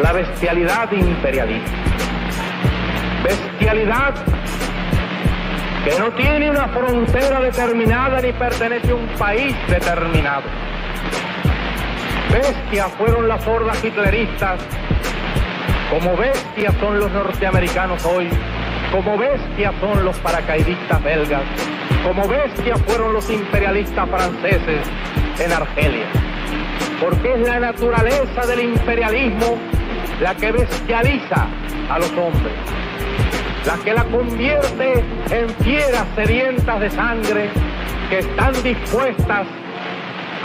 la bestialidad imperialista. Bestialidad que no tiene una frontera determinada ni pertenece a un país determinado. Bestias fueron las hordas hitleristas, como bestias son los norteamericanos hoy, como bestias son los paracaidistas belgas, como bestias fueron los imperialistas franceses en Argelia. Porque es la naturaleza del imperialismo la que bestializa a los hombres, la que la convierte en fieras sedientas de sangre que están dispuestas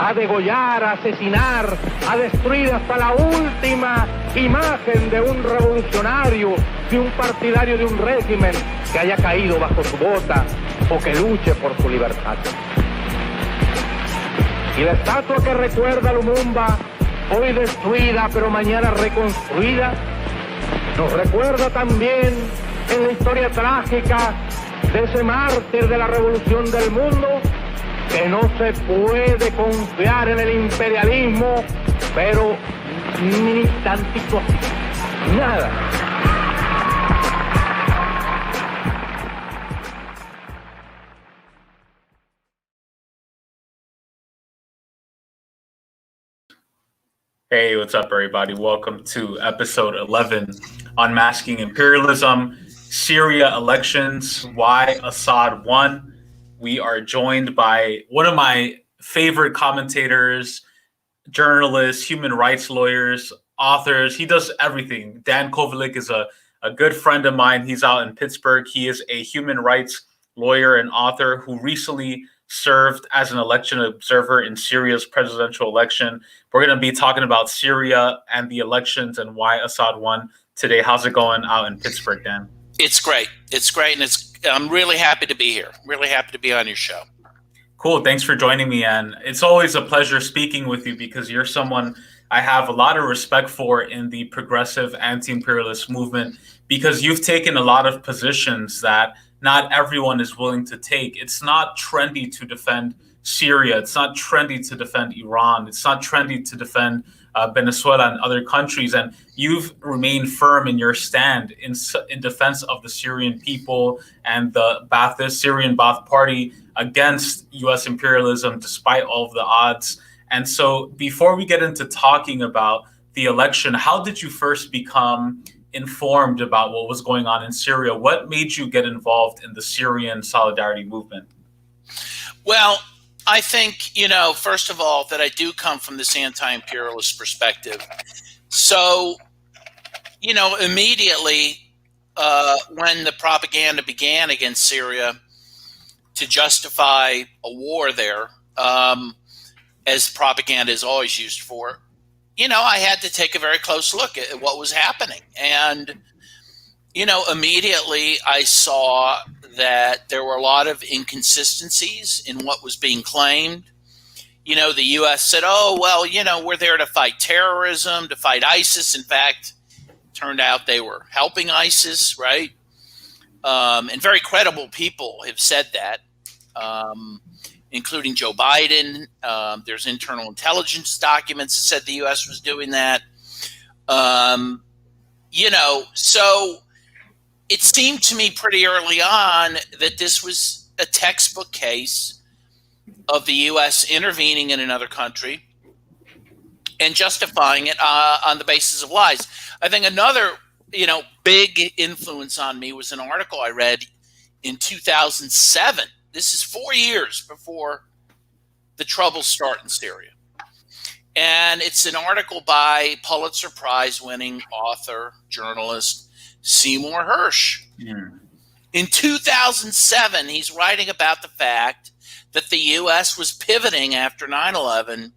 a degollar, a asesinar, a destruir hasta la última imagen de un revolucionario, de un partidario de un régimen que haya caído bajo su bota o que luche por su libertad. Y la estatua que recuerda a Lumumba, hoy destruida pero mañana reconstruida, nos recuerda también en la historia trágica de ese mártir de la revolución del mundo, que no se puede confiar en el imperialismo, pero ni tantito, nada. Hey, what's up, everybody? Welcome to episode 11, Unmasking Imperialism, Syria elections, why Assad won. We are joined by one of my favorite commentators, journalists, human rights lawyers, authors. He does everything. Dan Kovalik is a good friend of mine. He's out in Pittsburgh. He is a human rights lawyer and author who recently served as an election observer in Syria's presidential election. We're going to be talking about Syria and the elections and why Assad won today. How's it going out in Pittsburgh, Dan? It's great. It's great. And I'm really happy to be here. Really happy to be on your show. Cool. Thanks for joining me. And it's always a pleasure speaking with you because you're someone I have a lot of respect for in the progressive anti-imperialist movement, because you've taken a lot of positions that not everyone is willing to take. It's not trendy to defend Syria. It's not trendy to defend Iran. It's not trendy to defend Venezuela and other countries. And you've remained firm in your stand in defense of the Syrian people and the Syrian Ba'ath Party against U.S. imperialism, despite all of the odds. And so before we get into talking about the election, how did you first become informed about what was going on in Syria? What made you get involved in the Syrian solidarity movement? Well, I think, first of all, that I do come from this anti-imperialist perspective. So, immediately when the propaganda began against Syria to justify a war there, as propaganda is always used for, I had to take a very close look at what was happening. And, immediately I saw that there were a lot of inconsistencies in what was being claimed. The U.S. said, oh, well, we're there to fight terrorism, to fight ISIS. In fact, it turned out they were helping ISIS, right? And very credible people have said that, including Joe Biden. There's internal intelligence documents that said the U.S. was doing that. So it seemed to me pretty early on that this was a textbook case of the U.S. intervening in another country and justifying it on the basis of lies. I think another, big influence on me was an article I read in 2007. This is 4 years before the troubles start in Syria. And it's an article by Pulitzer Prize winning author, journalist, Seymour Hersh. Yeah. In 2007, he's writing about the fact that the U.S. was pivoting after 9/11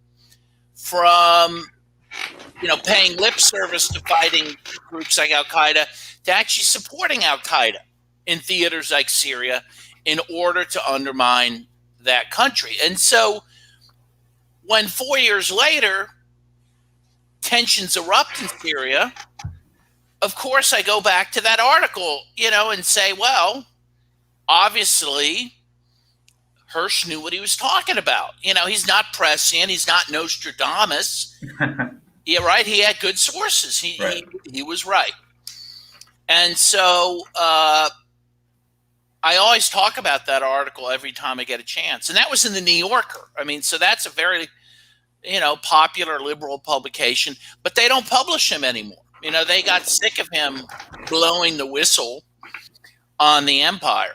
from, paying lip service to fighting groups like Al-Qaeda to actually supporting Al-Qaeda in theaters like Syria in order to undermine that country. And so when 4 years later, tensions erupt in Syria, of course, I go back to that article, and say, well, obviously, Hersh knew what he was talking about. He's not prescient. He's not Nostradamus. Yeah, right. He had good sources. He was right. And so I always talk about that article every time I get a chance. And that was in the New Yorker. I mean, so that's a very, popular liberal publication, but they don't publish him anymore. They got sick of him blowing the whistle on the empire.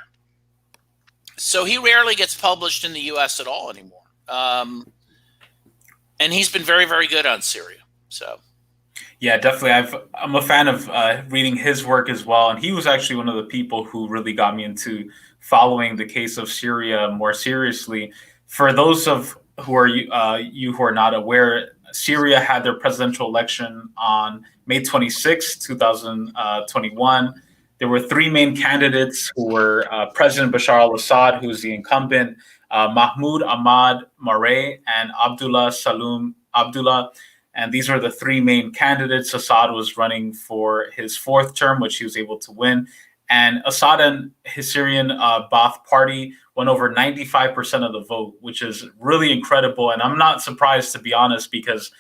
So he rarely gets published in the U.S. at all anymore. And he's been very, very good on Syria. So, yeah, definitely. I'm a fan of reading his work as well. And he was actually one of the people who really got me into following the case of Syria more seriously. For those of who are you who are not aware, Syria had their presidential election on May 26, 2021. There were three main candidates who were President Bashar al-Assad, who's the incumbent, Mahmoud Ahmad Mareh, and Abdullah Salum Abdullah. And these were the three main candidates. Assad was running for his fourth term, which he was able to win. And Assad and his Syrian Ba'ath Party won over 95% of the vote, which is really incredible. And I'm not surprised, to be honest, because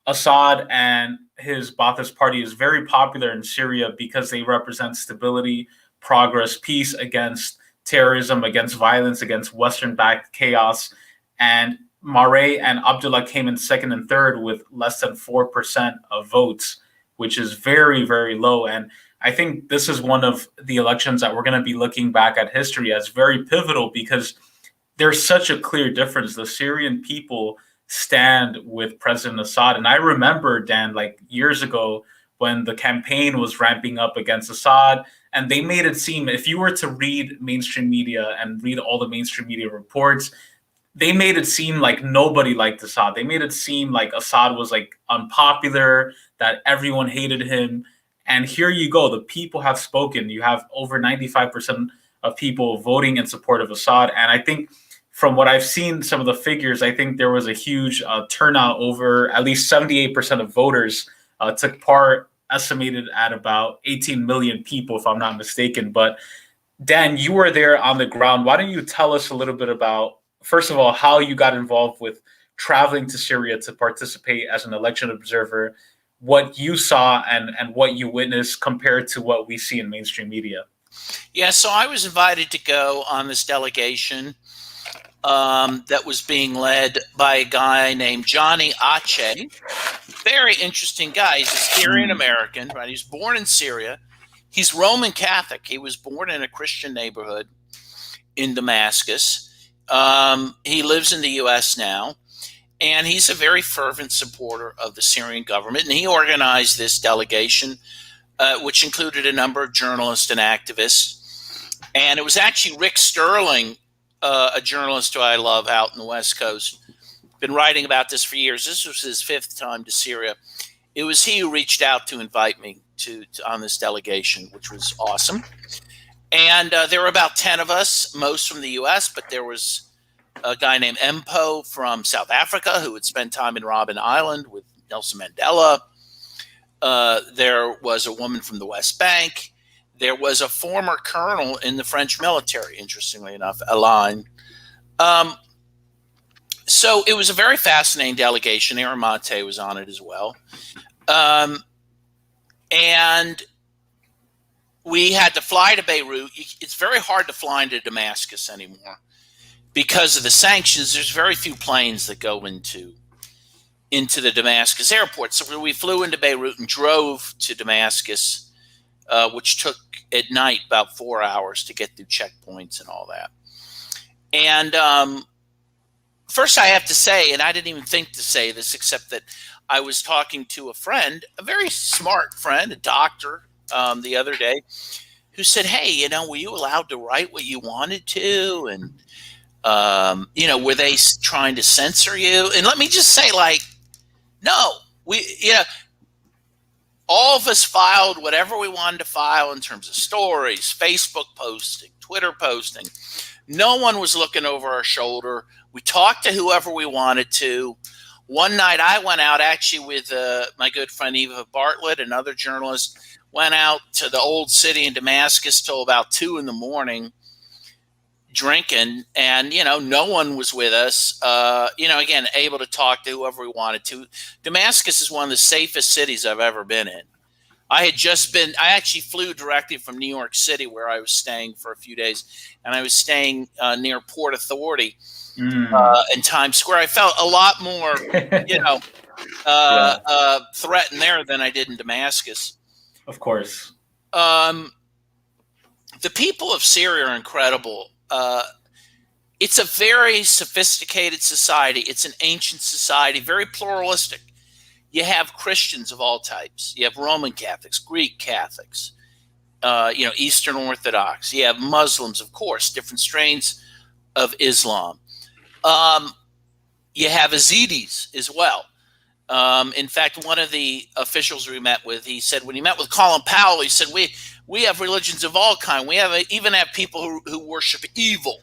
Assad and his Ba'athist Party is very popular in Syria because they represent stability, progress, peace against terrorism, against violence, against Western-backed chaos. And Mareh and Abdullah came in second and third with less than 4% of votes, which is very, very low. And I think this is one of the elections that we're going to be looking back at history as very pivotal because there's such a clear difference. The Syrian people stand with President Assad. And I remember, Dan, like years ago when the campaign was ramping up against Assad, and they made it seem, if you were to read mainstream media and read all the mainstream media reports, they made it seem like nobody liked Assad. They made it seem like Assad was like unpopular, that everyone hated him. And here you go. The people have spoken. You have over 95% of people voting in support of Assad. And I think from what I've seen, some of the figures, I think there was a huge turnout. Over at least 78% of voters took part, estimated at about 18 million people, if I'm not mistaken. But Dan, you were there on the ground. Why don't you tell us a little bit about, first of all, how you got involved with traveling to Syria to participate as an election observer, what you saw and what you witnessed compared to what we see in mainstream media? Yeah, so I was invited to go on this delegation that was being led by a guy named Johnny Ache. Very interesting guy. He's a Syrian American, right? He's born in Syria. He's Roman Catholic. He was born in a Christian neighborhood in Damascus. He lives in the U.S. now, and he's a very fervent supporter of the Syrian government. And he organized this delegation, which included a number of journalists and activists. And it was actually Rick Sterling, a journalist who I love out in the West Coast, been writing about this for years. This was his fifth time to Syria. It was he who reached out to invite me to on this delegation, which was awesome. And there were about 10 of us, most from the U.S., but there was a guy named Mpo from South Africa who had spent time in Robben Island with Nelson Mandela. There was a woman from the West Bank. There was a former colonel in the French military, interestingly enough, Alain. So it was a very fascinating delegation. Aaron Mate was on it as well. And we had to fly to Beirut. It's very hard to fly into Damascus anymore because of the sanctions. There's very few planes that go into the Damascus airport. So we flew into Beirut and drove to Damascus, which took at night about 4 hours to get through checkpoints and all that. And first I have to say, and I didn't even think to say this, except that I was talking to a friend, a very smart friend, a doctor, the other day, who said, hey, were you allowed to write what you wanted to? And, were they trying to censor you? And let me just say, no, all of us filed whatever we wanted to file in terms of stories, Facebook posting, Twitter posting. No one was looking over our shoulder. We talked to whoever we wanted to. One night I went out actually with my good friend Eva Bartlett, another journalist, went out to the old city in Damascus till about 2 a.m, drinking, and no one was with us. Again, able to talk to whoever we wanted to. Damascus is one of the safest cities I've ever been in. I actually flew directly from New York City, where I was staying for a few days, and I was staying near Port Authority in Times Square. I felt a lot more, threatened there than I did in Damascus. Of course. The people of Syria are incredible. It's a very sophisticated society. It's an ancient society, very pluralistic. You have Christians of all types. You have Roman Catholics, Greek Catholics, Eastern Orthodox. You have Muslims, of course, different strains of Islam. You have Yazidis as well. In fact, one of the officials we met with, he said, when he met with Colin Powell, he said, we have religions of all kinds. We even have people who worship evil,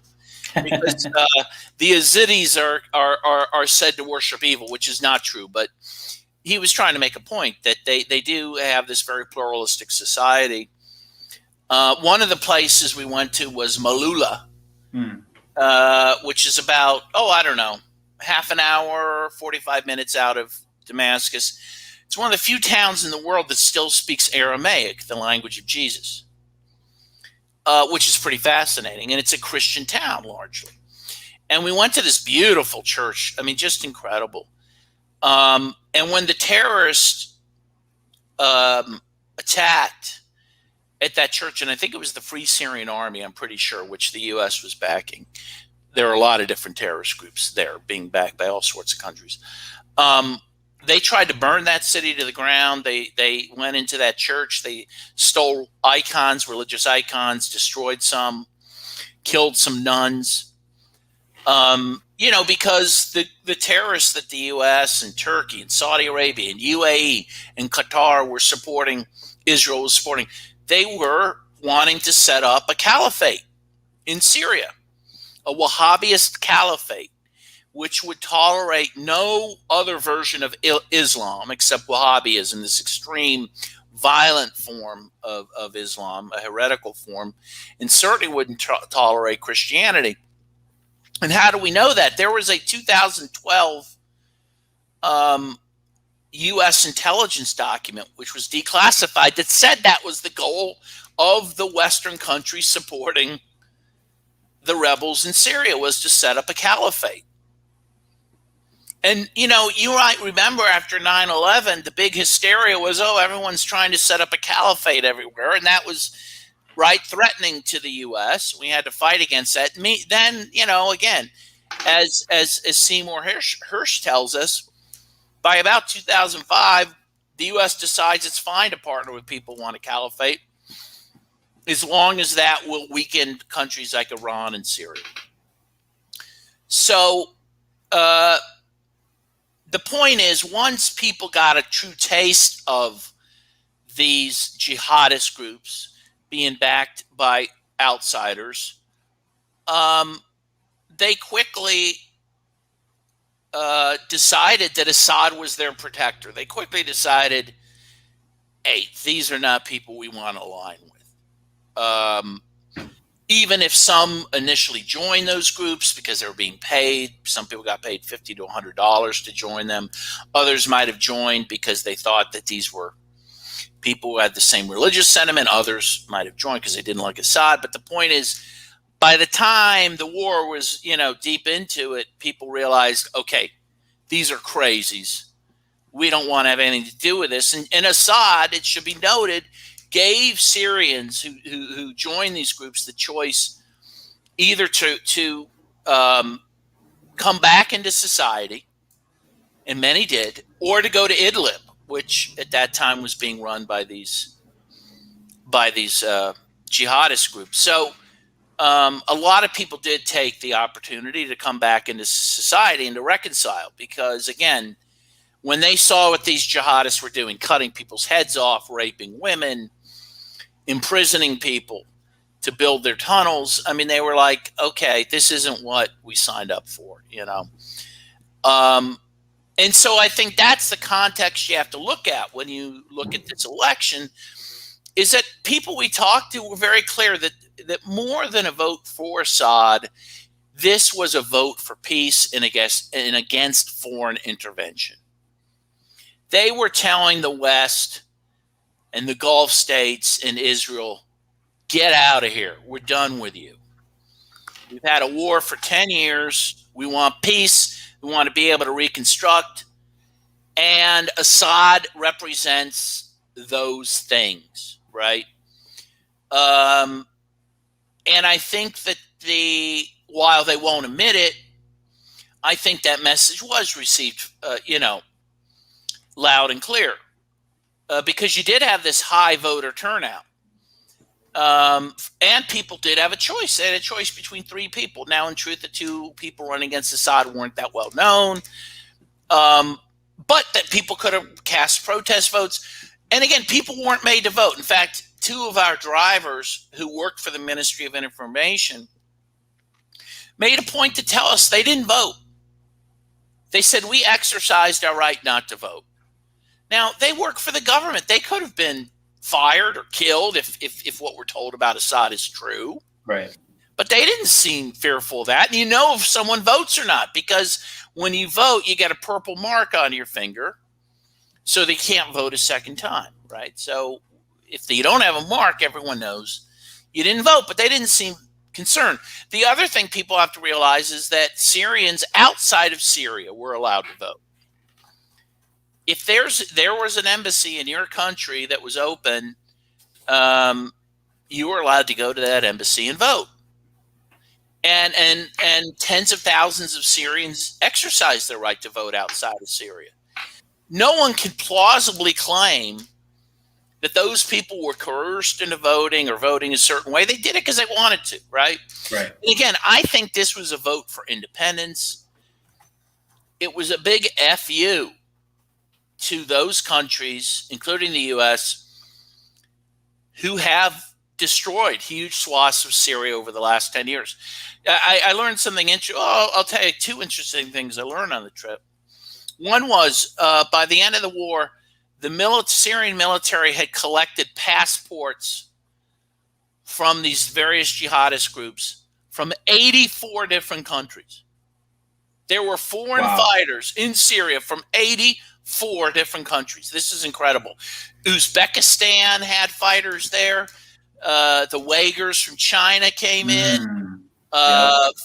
because the Yazidis are said to worship evil, which is not true. But he was trying to make a point that they do have this very pluralistic society. One of the places we went to was Malula, which is about, half an hour, 45 minutes out of Damascus. It's one of the few towns in the world that still speaks Aramaic, the language of Jesus, which is pretty fascinating. And it's a Christian town largely. And we went to this beautiful church. I mean, just incredible. And when the terrorists attacked at that church, and I think it was the Free Syrian Army, I'm pretty sure, which the U.S. was backing. There are a lot of different terrorist groups there being backed by all sorts of countries. They tried to burn that city to the ground. They went into that church. They stole icons, religious icons, destroyed some, killed some nuns. Because the terrorists that the U.S. and Turkey and Saudi Arabia and UAE and Qatar were supporting, Israel was supporting, they were wanting to set up a caliphate in Syria, a Wahhabist caliphate, which would tolerate no other version of Islam except Wahhabism, this extreme, violent form of Islam, a heretical form, and certainly wouldn't tolerate Christianity. And how do we know that? There was a 2012 U.S. intelligence document, which was declassified, that said that was the goal of the Western countries supporting the rebels in Syria, was to set up a caliphate. And, you might remember after 9/11, the big hysteria was, everyone's trying to set up a caliphate everywhere. And that was threatening to the U.S. We had to fight against that. Then, again, as Seymour Hersh tells us, by about 2005, the U.S. decides it's fine to partner with people who want a caliphate, as long as that will weaken countries like Iran and Syria. So the point is, once people got a true taste of these jihadist groups being backed by outsiders, they quickly decided that Assad was their protector. They quickly decided, hey, these are not people we want to align with. Even if some initially joined those groups because they were being paid, some people got paid $50 to $100 to join them. Others might have joined because they thought that these were people who had the same religious sentiment. Others might have joined because they didn't like Assad. But the point is, by the time the war was, deep into it, people realized, okay, these are crazies. We don't want to have anything to do with this. And Assad, it should be noted, gave Syrians who joined these groups the choice either to come back into society, and many did, or to go to Idlib, which at that time was being run by these jihadist groups. So a lot of people did take the opportunity to come back into society and to reconcile, because, again, when they saw what these jihadists were doing, cutting people's heads off, raping women, imprisoning people to build their tunnels, I mean, they were like, okay, this isn't what we signed up for, And so I think that's the context you have to look at when you look at this election, is that people we talked to were very clear that that more than a vote for Assad, this was a vote for peace and against foreign intervention. They were telling the West and the Gulf states and Israel, get out of here. We're done with you. We've had a war for 10 years. We want peace. We want to be able to reconstruct. And Assad represents those things, right? And I think that while they won't admit it, I think that message was received, loud and clear, because you did have this high voter turnout. And people did have a choice. They had a choice between three people. Now, in truth, the two people running against Assad weren't that well known. But that people could have cast protest votes. And again, people weren't made to vote. In fact, two of our drivers who worked for the Ministry of Information made a point to tell us they didn't vote. They said, we exercised our right not to vote. Now, they work for the government. They could have been fired or killed if what we're told about Assad is true. Right. But they didn't seem fearful of that. And you know if someone votes or not, because when you vote, you get a purple mark on your finger, so they can't vote a second time, right? So if you don't have a mark, everyone knows you didn't vote, but they didn't seem concerned. The other thing people have to realize is that Syrians outside of Syria were allowed to vote. If there was an embassy in your country that was open, you were allowed to go to that embassy and vote. And tens of thousands of Syrians exercised their right to vote outside of Syria. No one can plausibly claim that those people were coerced into voting or voting a certain way. They did it because they wanted to, right? Right. And again, I think this was a vote for independence. It was a big FU to those countries, including the U.S., who have destroyed huge swaths of Syria over the last 10 years. I learned something interesting. I'll tell you two interesting things I learned on the trip. One was by the end of the war, the Syrian military had collected passports from these various jihadist groups from 84 different countries. There were foreign fighters in Syria from 84 different countries. This is incredible. Uzbekistan had fighters there. The Uyghurs from China came in.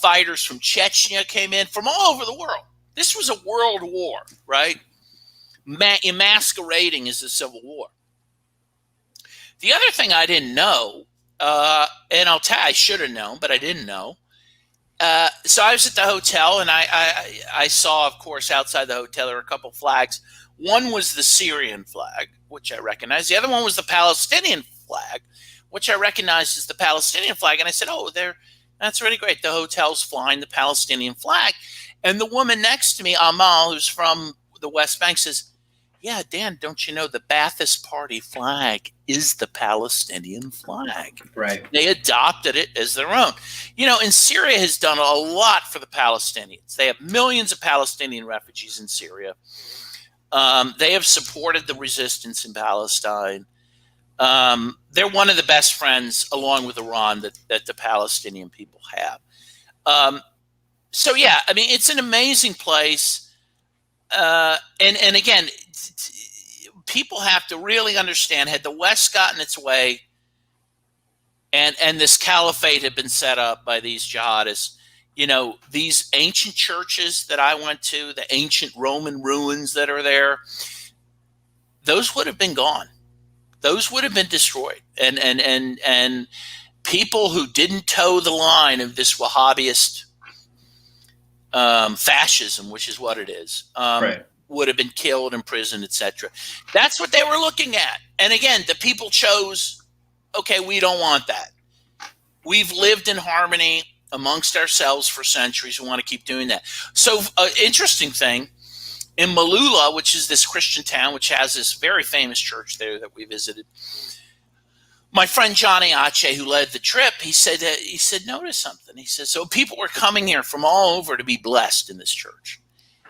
Fighters from Chechnya came in, from all over the world. This was a world war, right? Masquerading as a civil war. The other thing I didn't know, and I'll tell you, I should have known, but I didn't know. So I was at the hotel, and I saw, of course, outside the hotel, there were a couple flags. One was the Syrian flag, which I recognized. The other one was the Palestinian flag, which I recognized as the Palestinian flag. And I said, that's really great. The hotel's flying the Palestinian flag. And the woman next to me, Amal, who's from the West Bank, says, yeah, Dan, don't you know the Ba'ath Party flag is the Palestinian flag? Right. They adopted it as their own. And Syria has done a lot for the Palestinians. They have millions of Palestinian refugees in Syria. They have supported the resistance in Palestine. They're one of the best friends, along with Iran, that the Palestinian people have. So, yeah, I mean, it's an amazing place. And again, people have to really understand, had the West gotten its way and this caliphate had been set up by these jihadists, these ancient churches that I went to, the ancient Roman ruins that are there, those would have been gone. Those would have been destroyed. And people who didn't toe the line of this Wahhabist fascism, which is what it is, would have been killed, imprisoned, etc. That's what they were looking at. And again, the people chose, okay, we don't want that. We've lived in harmony amongst ourselves for centuries. We want to keep doing that. So, interesting thing, in Malula, which is this Christian town, which has this very famous church there that we visited, my friend Johnny Ache, who led the trip, he said, notice something. He said, so people were coming here from all over to be blessed in this church.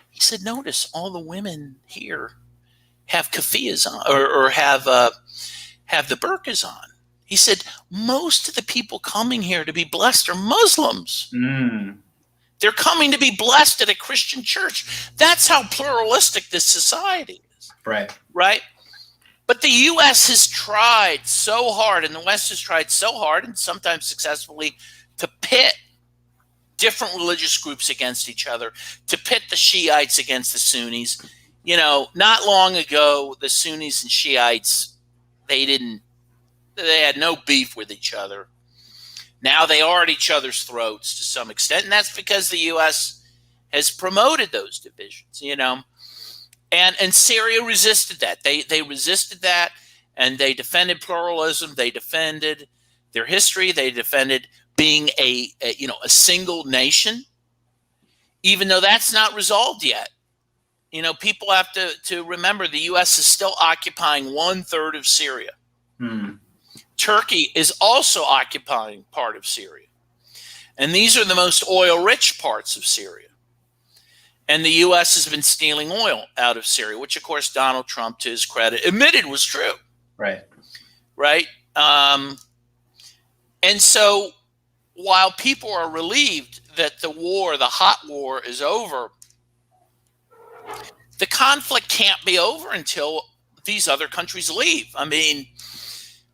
He said, notice all the women here have keffiyehs on, or have the burqas on. He said, most of the people coming here to be blessed are Muslims. They're coming to be blessed at a Christian church. That's how pluralistic this society is. Right? But the U.S. has tried so hard, and the West has tried so hard, and sometimes successfully, to pit different religious groups against each other, to pit the Shiites against the Sunnis. You know, not long ago, the Sunnis and Shiites, they had no beef with each other. Now they are at each other's throats to some extent, and that's because the U.S. has promoted those divisions, you know. And Syria resisted that. They resisted that, and they defended pluralism. They defended their history. They defended being a single nation, even though that's not resolved yet. You know, people have to remember the U.S. is still occupying 1/3 of Syria. Turkey is also occupying part of Syria. And these are the most oil-rich parts of Syria. And the U.S. has been stealing oil out of Syria, which, of course, Donald Trump, to his credit, admitted was true. Right. And so while people are relieved that the war, the hot war, is over, the conflict can't be over until these other countries leave. I mean,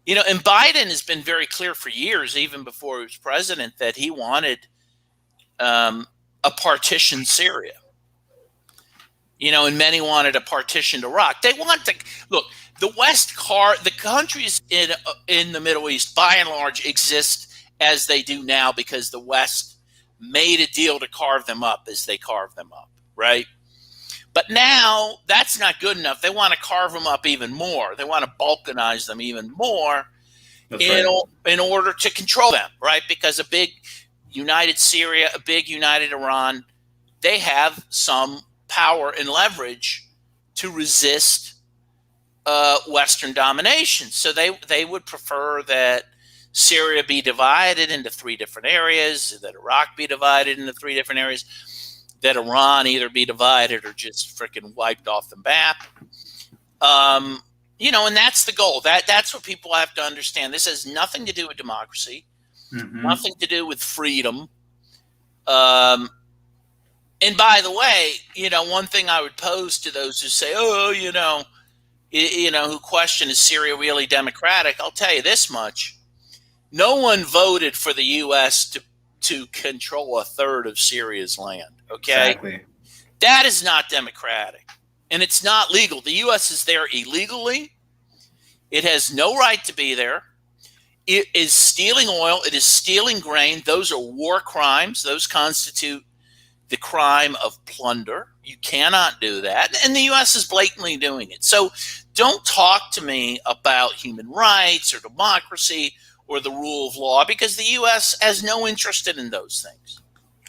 you know, and Biden has been very clear for years, even before he was president, that he wanted a partitioned Syria. You know, and many wanted a partitioned Iraq. They want to look. The the countries in the Middle East, by and large, exist as they do now because the West made a deal to carve them up as they carved them up, right? But now that's not good enough. They want to carve them up even more. They want to balkanize them even more in order to control them, right? Because a big united Syria, a big united Iran, they have some power and leverage to resist Western domination. So they would prefer that Syria be divided into 3 different areas, that Iraq be divided into 3 different areas, that Iran either be divided or just freaking wiped off the map. You know, and that's the goal. That's what people have to understand. This has nothing to do with democracy, nothing to do with freedom. And by the way, you know, one thing I would pose to those who say, oh, who question, is Syria really democratic? I'll tell you this much. No one voted for the U.S. to control 1/3 of Syria's land, okay? Exactly. That is not democratic, and it's not legal. The U.S. is there illegally. It has no right to be there. It is stealing oil. It is stealing grain. Those are war crimes. Those constitute the crime of plunder. You cannot do that. And the U.S. is blatantly doing it. So don't talk to me about human rights or democracy or the rule of law, because the U.S. has no interest in those things.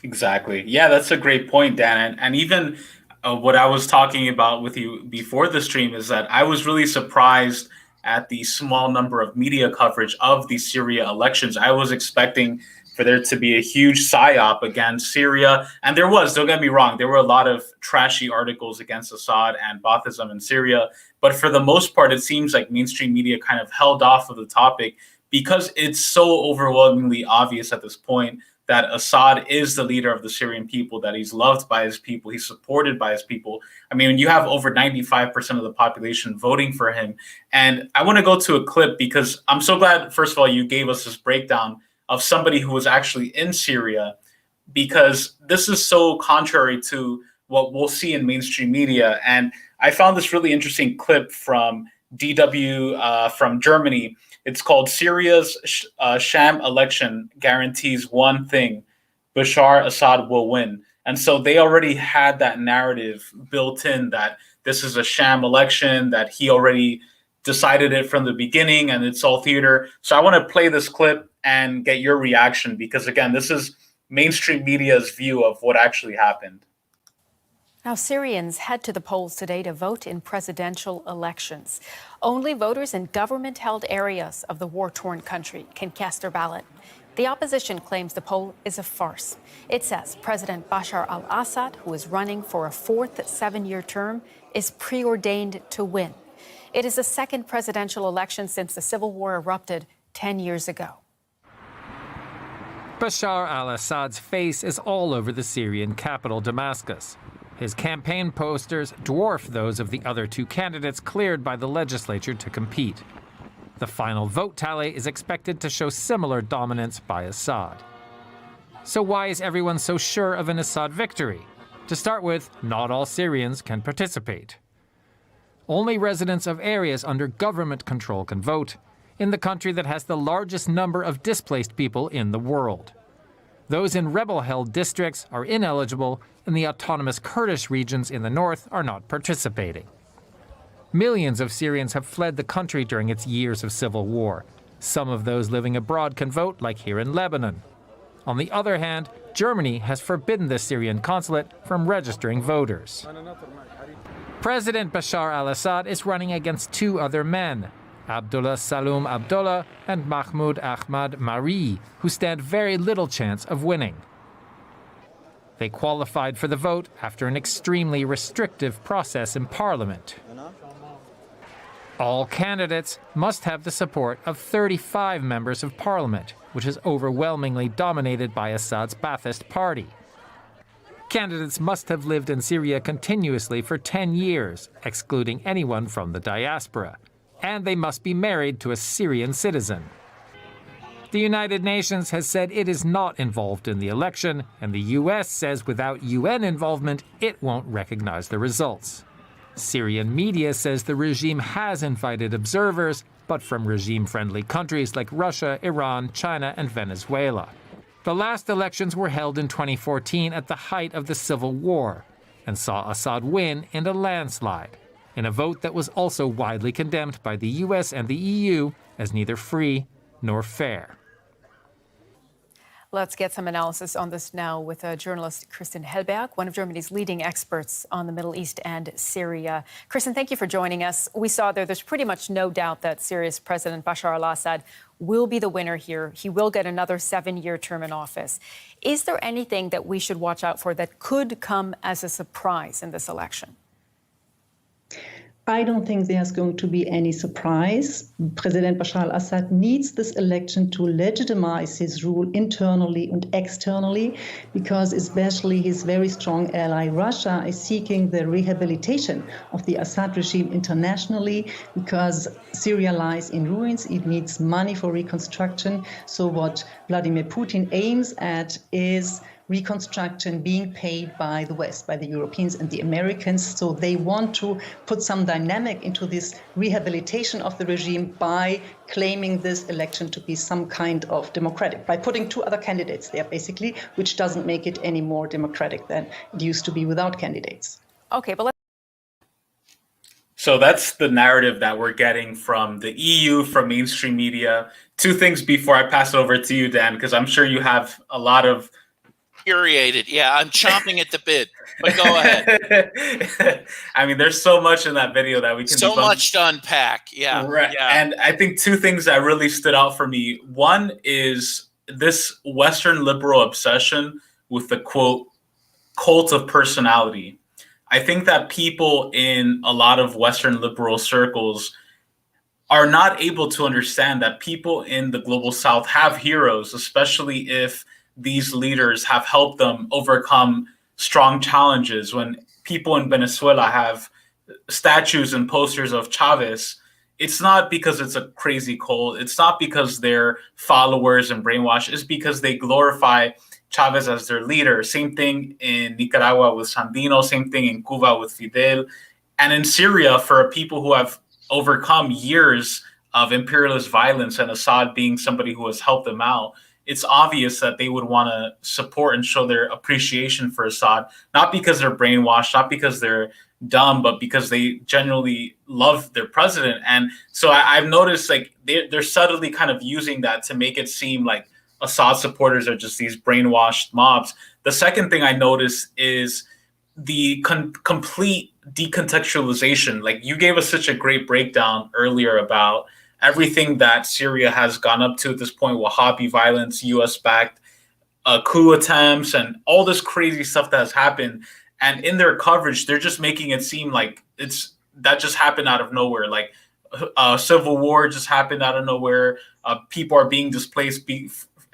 Exactly. Yeah, that's a great point, Dan. And even what I was talking about with you before the stream is that I was really surprised at the small number of media coverage of the Syria elections. I was expecting for there to be a huge psyop against Syria. And there was, don't get me wrong, there were a lot of trashy articles against Assad and Baathism in Syria. But for the most part, it seems like mainstream media kind of held off of the topic because it's so overwhelmingly obvious at this point that Assad is the leader of the Syrian people, that he's loved by his people, he's supported by his people. I mean, when you have over 95% of the population voting for him. And I want to go to a clip because I'm so glad, first of all, you gave us this breakdown of somebody who was actually in Syria, because this is so contrary to what we'll see in mainstream media. And I found this really interesting clip from DW from Germany. It's called Syria's Sham Election Guarantees One Thing: Bashar Assad will win. And so they already had that narrative built in that this is a sham election, that he already decided it from the beginning and it's all theater. So I want to play this clip and get your reaction, because again, this is mainstream media's view of what actually happened. Now, Syrians head to the polls today to vote in presidential elections. Only voters in government-held areas of the war-torn country can cast their ballot. The opposition claims the poll is a farce. It says President Bashar al-Assad, who is running for a 4th 7-year term, is preordained to win. It is the second presidential election since the civil war erupted 10 years ago. Bashar al-Assad's face is all over the Syrian capital, Damascus. His campaign posters dwarf those of the other two candidates cleared by the legislature to compete. The final vote tally is expected to show similar dominance by Assad. So why is everyone so sure of an Assad victory? To start with, not all Syrians can participate. Only residents of areas under government control can vote, in the country that has the largest number of displaced people in the world. Those in rebel-held districts are ineligible, and the autonomous Kurdish regions in the north are not participating. Millions of Syrians have fled the country during its years of civil war. Some of those living abroad can vote, like here in Lebanon. On the other hand, Germany has forbidden the Syrian consulate from registering voters. President Bashar al-Assad is running against two other men, Abdullah Saloum Abdullah and Mahmoud Ahmad Mari, who stand very little chance of winning. They qualified for the vote after an extremely restrictive process in parliament. All candidates must have the support of 35 members of parliament, which is overwhelmingly dominated by Assad's Ba'ath Party. Candidates must have lived in Syria continuously for 10 years, excluding anyone from the diaspora, and they must be married to a Syrian citizen. The United Nations has said it is not involved in the election, and the US says without UN involvement, it won't recognize the results. Syrian media says the regime has invited observers, but from regime-friendly countries like Russia, Iran, China, and Venezuela. The last elections were held in 2014 at the height of the civil war, and saw Assad win in a landslide, in a vote that was also widely condemned by the US and the EU as neither free nor fair. Let's get some analysis on this now with journalist Kristen Hellberg, one of Germany's leading experts on the Middle East and Syria. Kristen, thank you for joining us. We saw there's pretty much no doubt that Syria's President Bashar al-Assad will be the winner here. He will get another 7-year term in office. Is there anything that we should watch out for that could come as a surprise in this election? I don't think there's going to be any surprise. President Bashar al-Assad needs this election to legitimize his rule internally and externally, because especially his very strong ally Russia is seeking the rehabilitation of the Assad regime internationally, because Syria lies in ruins. It needs money for reconstruction. So what Vladimir Putin aims at is reconstruction being paid by the West, by the Europeans and the Americans. So they want to put some dynamic into this rehabilitation of the regime by claiming this election to be some kind of democratic, by putting two other candidates there, basically, which doesn't make it any more democratic than it used to be without candidates. Okay, but So that's the narrative that we're getting from the EU, from mainstream media. Two things before I pass it over to you, Dan, because I'm sure you have a lot of Infuriated. Yeah, I'm chomping at the bit. But go ahead. I mean, there's so much in that video that we can so much to unpack. Yeah. Right. Yeah. And I think two things that really stood out for me. One is this Western liberal obsession with the quote cult of personality. I think that people in a lot of Western liberal circles are not able to understand that people in the global South have heroes, especially if these leaders have helped them overcome strong challenges. When people in Venezuela have statues and posters of Chavez, it's not because it's a crazy cult. It's not because they're followers and brainwashed. It's because they glorify Chavez as their leader. Same thing in Nicaragua with Sandino. Same thing in Cuba with Fidel. And in Syria, for people who have overcome years of imperialist violence and Assad being somebody who has helped them out, it's obvious that they would want to support and show their appreciation for Assad, not because they're brainwashed, not because they're dumb, but because they genuinely love their president. And so I've noticed like they're subtly kind of using that to make it seem like Assad supporters are just these brainwashed mobs. The second thing I noticed is the complete decontextualization. Like you gave us such a great breakdown earlier about everything that Syria has gone up to at this point, Wahhabi violence, US-backed coup attempts, and all this crazy stuff that has happened. And in their coverage, they're just making it seem like that just happened out of nowhere. Like a civil war just happened out of nowhere. people are being displaced,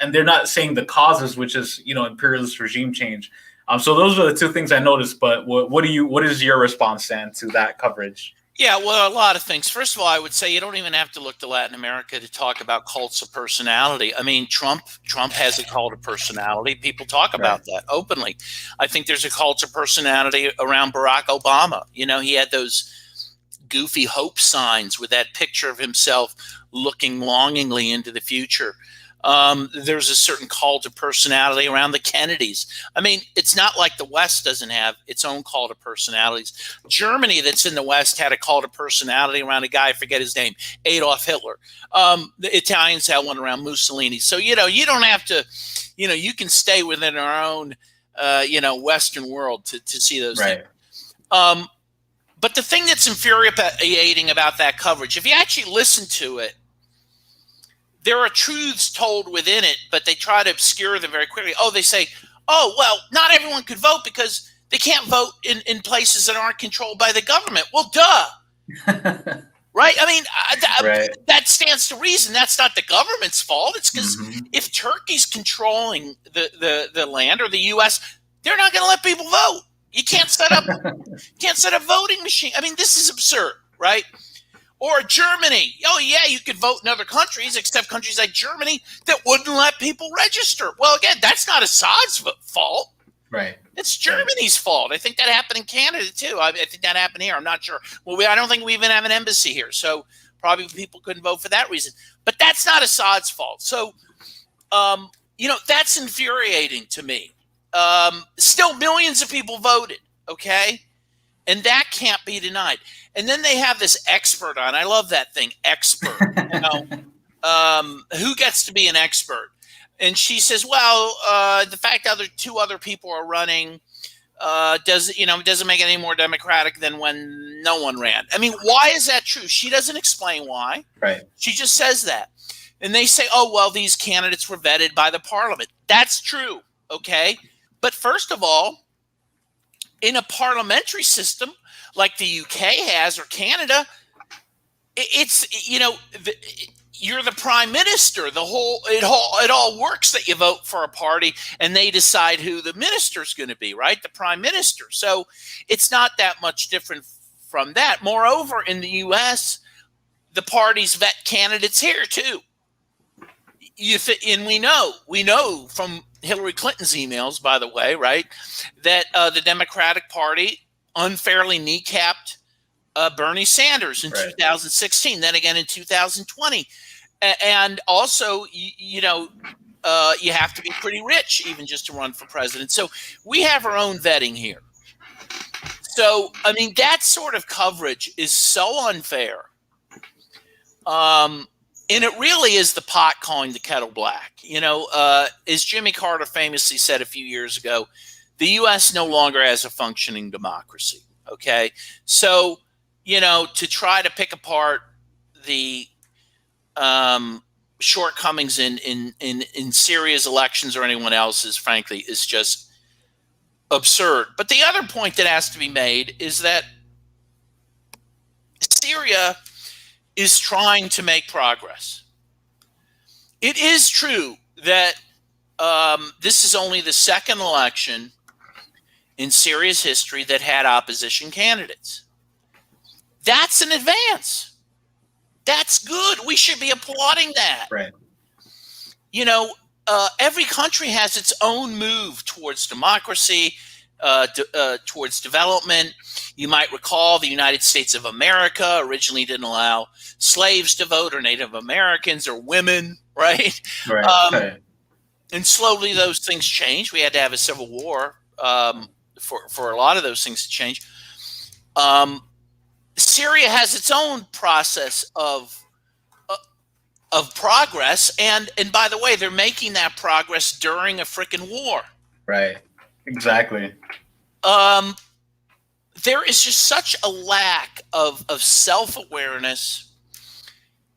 and they're not saying the causes, which is, imperialist regime change. So those are the two things I noticed. But what is your response, Dan, to that coverage? Yeah, well, a lot of things. First of all, I would say you don't even have to look to Latin America to talk about cults of personality. I mean, Trump has a cult of personality. People talk about that openly. I think there's a cult of personality around Barack Obama. He had those goofy hope signs with that picture of himself looking longingly into the future. There's a certain cult of personality around the Kennedys. I mean, it's not like the West doesn't have its own cult of personalities. Germany, that's in the West, had a cult of personality around a guy, I forget his name, Adolf Hitler. The Italians had one around Mussolini. So, you don't have to, you can stay within our own, Western world to see those things. But the thing that's infuriating about that coverage, if you actually listen to it, there are truths told within it, but they try to obscure them very quickly. Oh, they say, oh, well, not everyone could vote because they can't vote in places that aren't controlled by the government. Well, duh. Right? I mean, that stands to reason. That's not the government's fault. It's because if Turkey's controlling the land, or the U.S., they're not going to let people vote. You can't set up voting machine. I mean, this is absurd, right? Or Germany. Oh, yeah, you could vote in other countries, except countries like Germany that wouldn't let people register. Well, again, that's not Assad's fault. Right. It's Germany's fault. I think that happened in Canada, too. I think that happened here. I'm not sure. Well, I don't think we even have an embassy here. So probably people couldn't vote for that reason. But that's not Assad's fault. So, that's infuriating to me. Still millions of people voted, okay? And that can't be denied. And then they have this expert on. I love that thing, expert. Who gets to be an expert? And she says, well, the fact that two other people are running doesn't make it any more democratic than when no one ran. I mean, why is that true? She doesn't explain why. Right. She just says that. And they say, oh, well, these candidates were vetted by the parliament. That's true, okay? But first of all, in a parliamentary system like the UK has, or Canada, it's, you're the prime minister. It all works that you vote for a party and they decide who the minister's going to be, right? The prime minister. So it's not that much different from that. Moreover, in the US, the parties vet candidates here too. And we know from Hillary Clinton's emails, by the way, right, that the Democratic Party unfairly kneecapped Bernie Sanders in 2016, then again in 2020. And also, you have to be pretty rich even just to run for president. So we have our own vetting here. So, I mean, that sort of coverage is so unfair. And it really is the pot calling the kettle black. As Jimmy Carter famously said a few years ago, the U.S. no longer has a functioning democracy. Okay. So, to try to pick apart the shortcomings in Syria's elections or anyone else's, frankly, is just absurd. But the other point that has to be made is that Syria is trying to make progress. It is true that this is only the second election in Syria's history that had opposition candidates. That's an advance. That's good. We should be applauding that. Right. Every country has its own move towards democracy, towards development. You might recall the United States of America originally didn't allow slaves to vote, or Native Americans, or women, right? Right. And slowly those things changed. We had to have a civil war for a lot of those things to change. Syria has its own process of progress, and by the way, they're making that progress during a frickin' war. Right. Exactly. There is just such a lack of self-awareness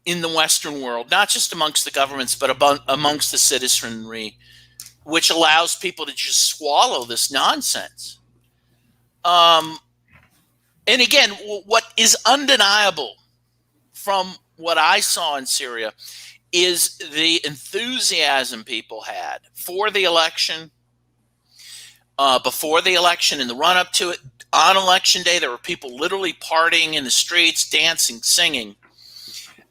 in the Western world, not just amongst the governments, but amongst the citizenry, which allows people to just swallow this nonsense. And again, what is undeniable from what I saw in Syria is the enthusiasm people had for the election, before the election, in the run-up to it. On election day, there were people literally partying in the streets, dancing, singing.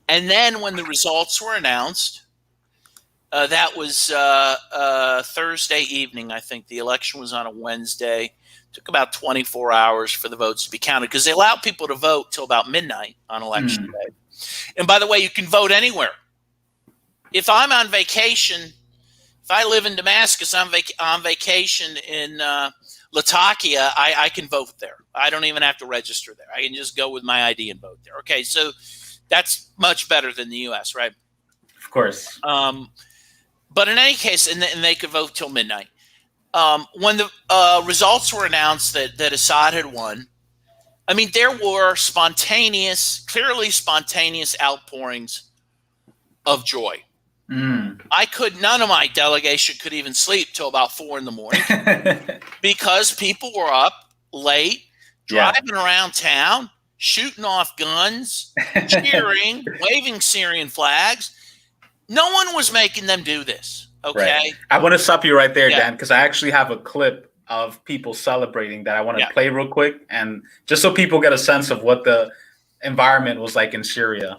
And then when the results were announced, that was Thursday evening, I think. The election was on a Wednesday. It took about 24 hours for the votes to be counted because they allowed people to vote till about midnight on election day. And by the way, you can vote anywhere. If I'm on vacation, if I live in Damascus, I'm on vacation in Latakia, I can vote there. I don't even have to register there. I can just go with my ID and vote there. Okay, so that's much better than the U.S., right? Of course. But in any case, and they could vote till midnight. When the results were announced that Assad had won, I mean, there were clearly spontaneous outpourings of joy. None of my delegation could even sleep till about 4 a.m. because people were up late, driving around town, shooting off guns, cheering, waving Syrian flags. No one was making them do this. Okay. Right. I want to stop you right there, Dan, because I actually have a clip of people celebrating that I want to play real quick, and just so people get a sense of what the environment was like in Syria.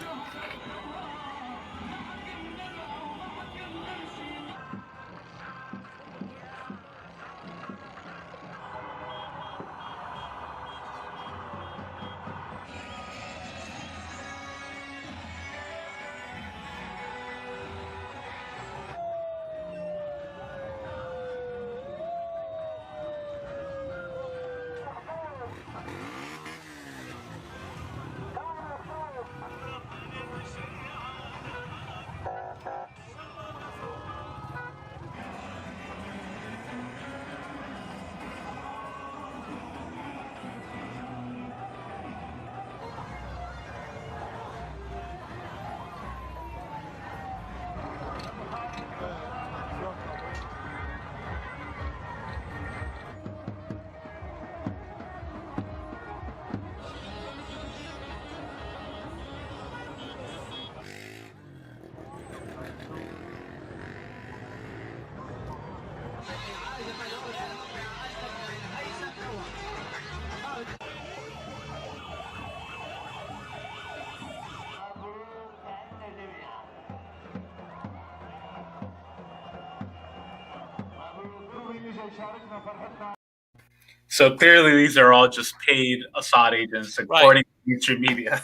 So clearly these are all just paid Assad agents, according to mainstream media.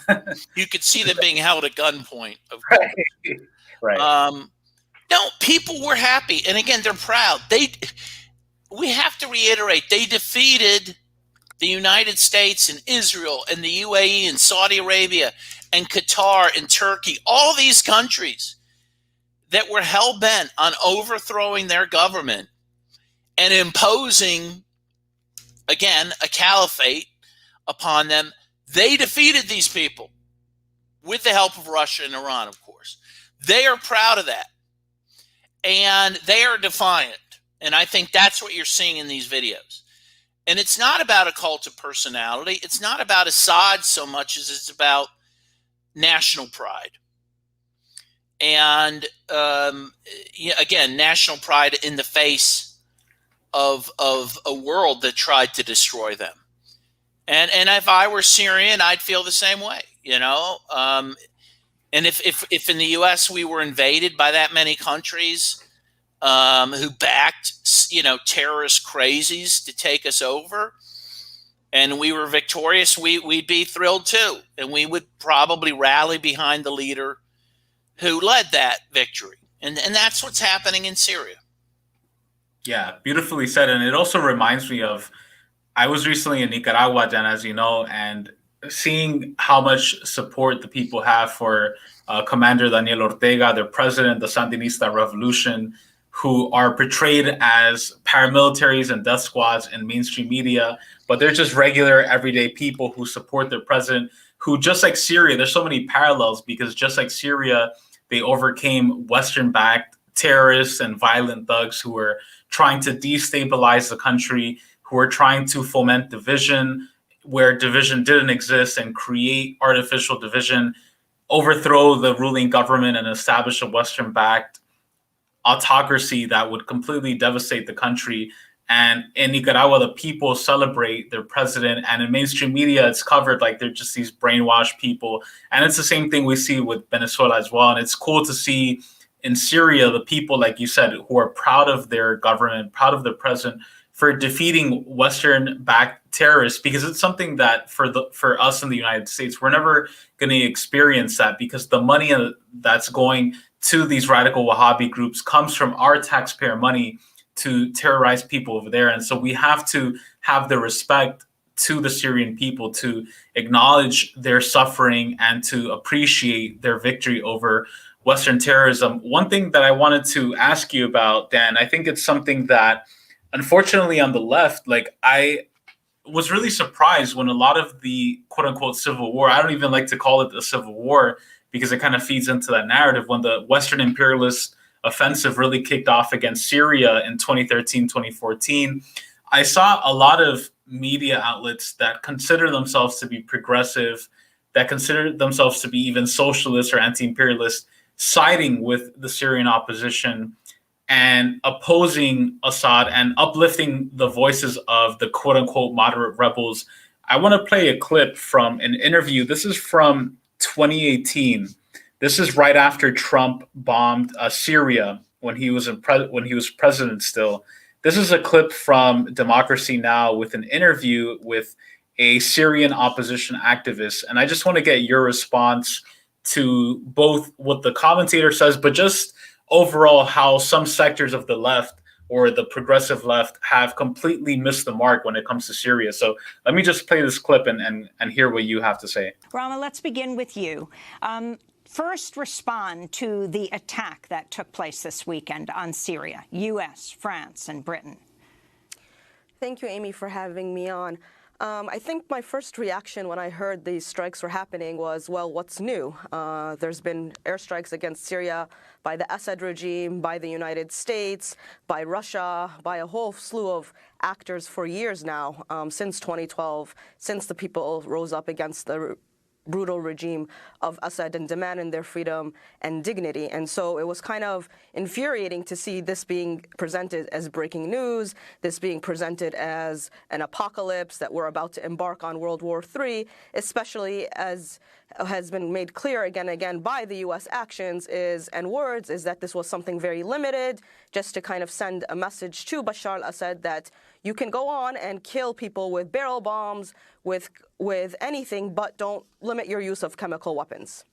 You could see them being held at gunpoint, of course. Right. No, people were happy. And again, they're proud. We have to reiterate, they defeated the United States and Israel and the UAE and Saudi Arabia and Qatar and Turkey, all these countries that were hell-bent on overthrowing their government and imposing, again, a caliphate upon them. They defeated these people with the help of Russia and Iran, of course. They are proud of that. And they are defiant. And I think that's what you're seeing in these videos. And it's not about a cult of personality. It's not about Assad so much as it's about national pride. And again, national pride in the face of a world that tried to destroy them. And if I were Syrian, I'd feel the same way, you know. And if in the U.S. we were invaded by that many countries who backed, you know, terrorist crazies to take us over, and we were victorious, we'd be thrilled too, and we would probably rally behind the leader who led that victory. And that's what's happening in Syria. Yeah, beautifully said. And it also reminds me of, I was recently in Nicaragua, Dan, as you know, and seeing how much support the people have for Commander Daniel Ortega, their president, the Sandinista revolution, who are portrayed as paramilitaries and death squads in mainstream media, but they're just regular, everyday people who support their president, who, just like Syria, there's so many parallels, because just like Syria, they overcame Western-backed terrorists and violent thugs who were trying to destabilize the country, who were trying to foment division where division didn't exist and create artificial division. overthrow the ruling government and establish a Western-backed autocracy that would completely devastate the country. And in Nicaragua, the people celebrate their president, and in mainstream media, it's covered like they're just these brainwashed people. And it's the same thing we see with Venezuela as well. And it's cool to see in Syria, the people, like you said, who are proud of their government, proud of their president for defeating Western-backed terrorists, because it's something that for us in the United States, we're never going to experience that, because the money that's going to these radical Wahhabi groups comes from our taxpayer money to terrorize people over there. And so we have to have the respect to the Syrian people, to acknowledge their suffering and to appreciate their victory over Western terrorism. One thing that I wanted to ask you about, Dan, I think it's something that, unfortunately, on the left, like, I was really surprised when a lot of the quote unquote civil war, I don't even like to call it a civil war because it kind of feeds into that narrative, when the Western imperialist offensive really kicked off against Syria in 2013, 2014, I saw a lot of media outlets that consider themselves to be progressive, that consider themselves to be even socialist or anti-imperialist, siding with the Syrian opposition and opposing Assad and uplifting the voices of the quote unquote moderate rebels. I want to play a clip from an interview. This is from 2018. This is right after Trump bombed Syria when he was president still. This is a clip from Democracy Now! With an interview with a Syrian opposition activist. And I just want to get your response to both what the commentator says, but just overall how some sectors of the left or the progressive left have completely missed the mark when it comes to Syria. So let me just play this clip and hear what you have to say. Rama, let's begin with you. First, respond to the attack that took place this weekend on Syria, U.S., France, and Britain. Thank you, Amy, for having me on. I think my first reaction when I heard these strikes were happening was, well, what's new? There's been airstrikes against Syria by the Assad regime, by the United States, by Russia, by a whole slew of actors for years now, since 2012, since the people rose up against the brutal regime of Assad and demanding their freedom and dignity. And so it was kind of infuriating to see this being presented as breaking news, this being presented as an apocalypse, that we're about to embark on World War III, especially as has been made clear again and again by the U.S. actions and words is that this was something very limited, just to kind of send a message to Bashar al-Assad that you can go on and kill people with barrel bombs, with anything, but don't limit your use of chemical weapons.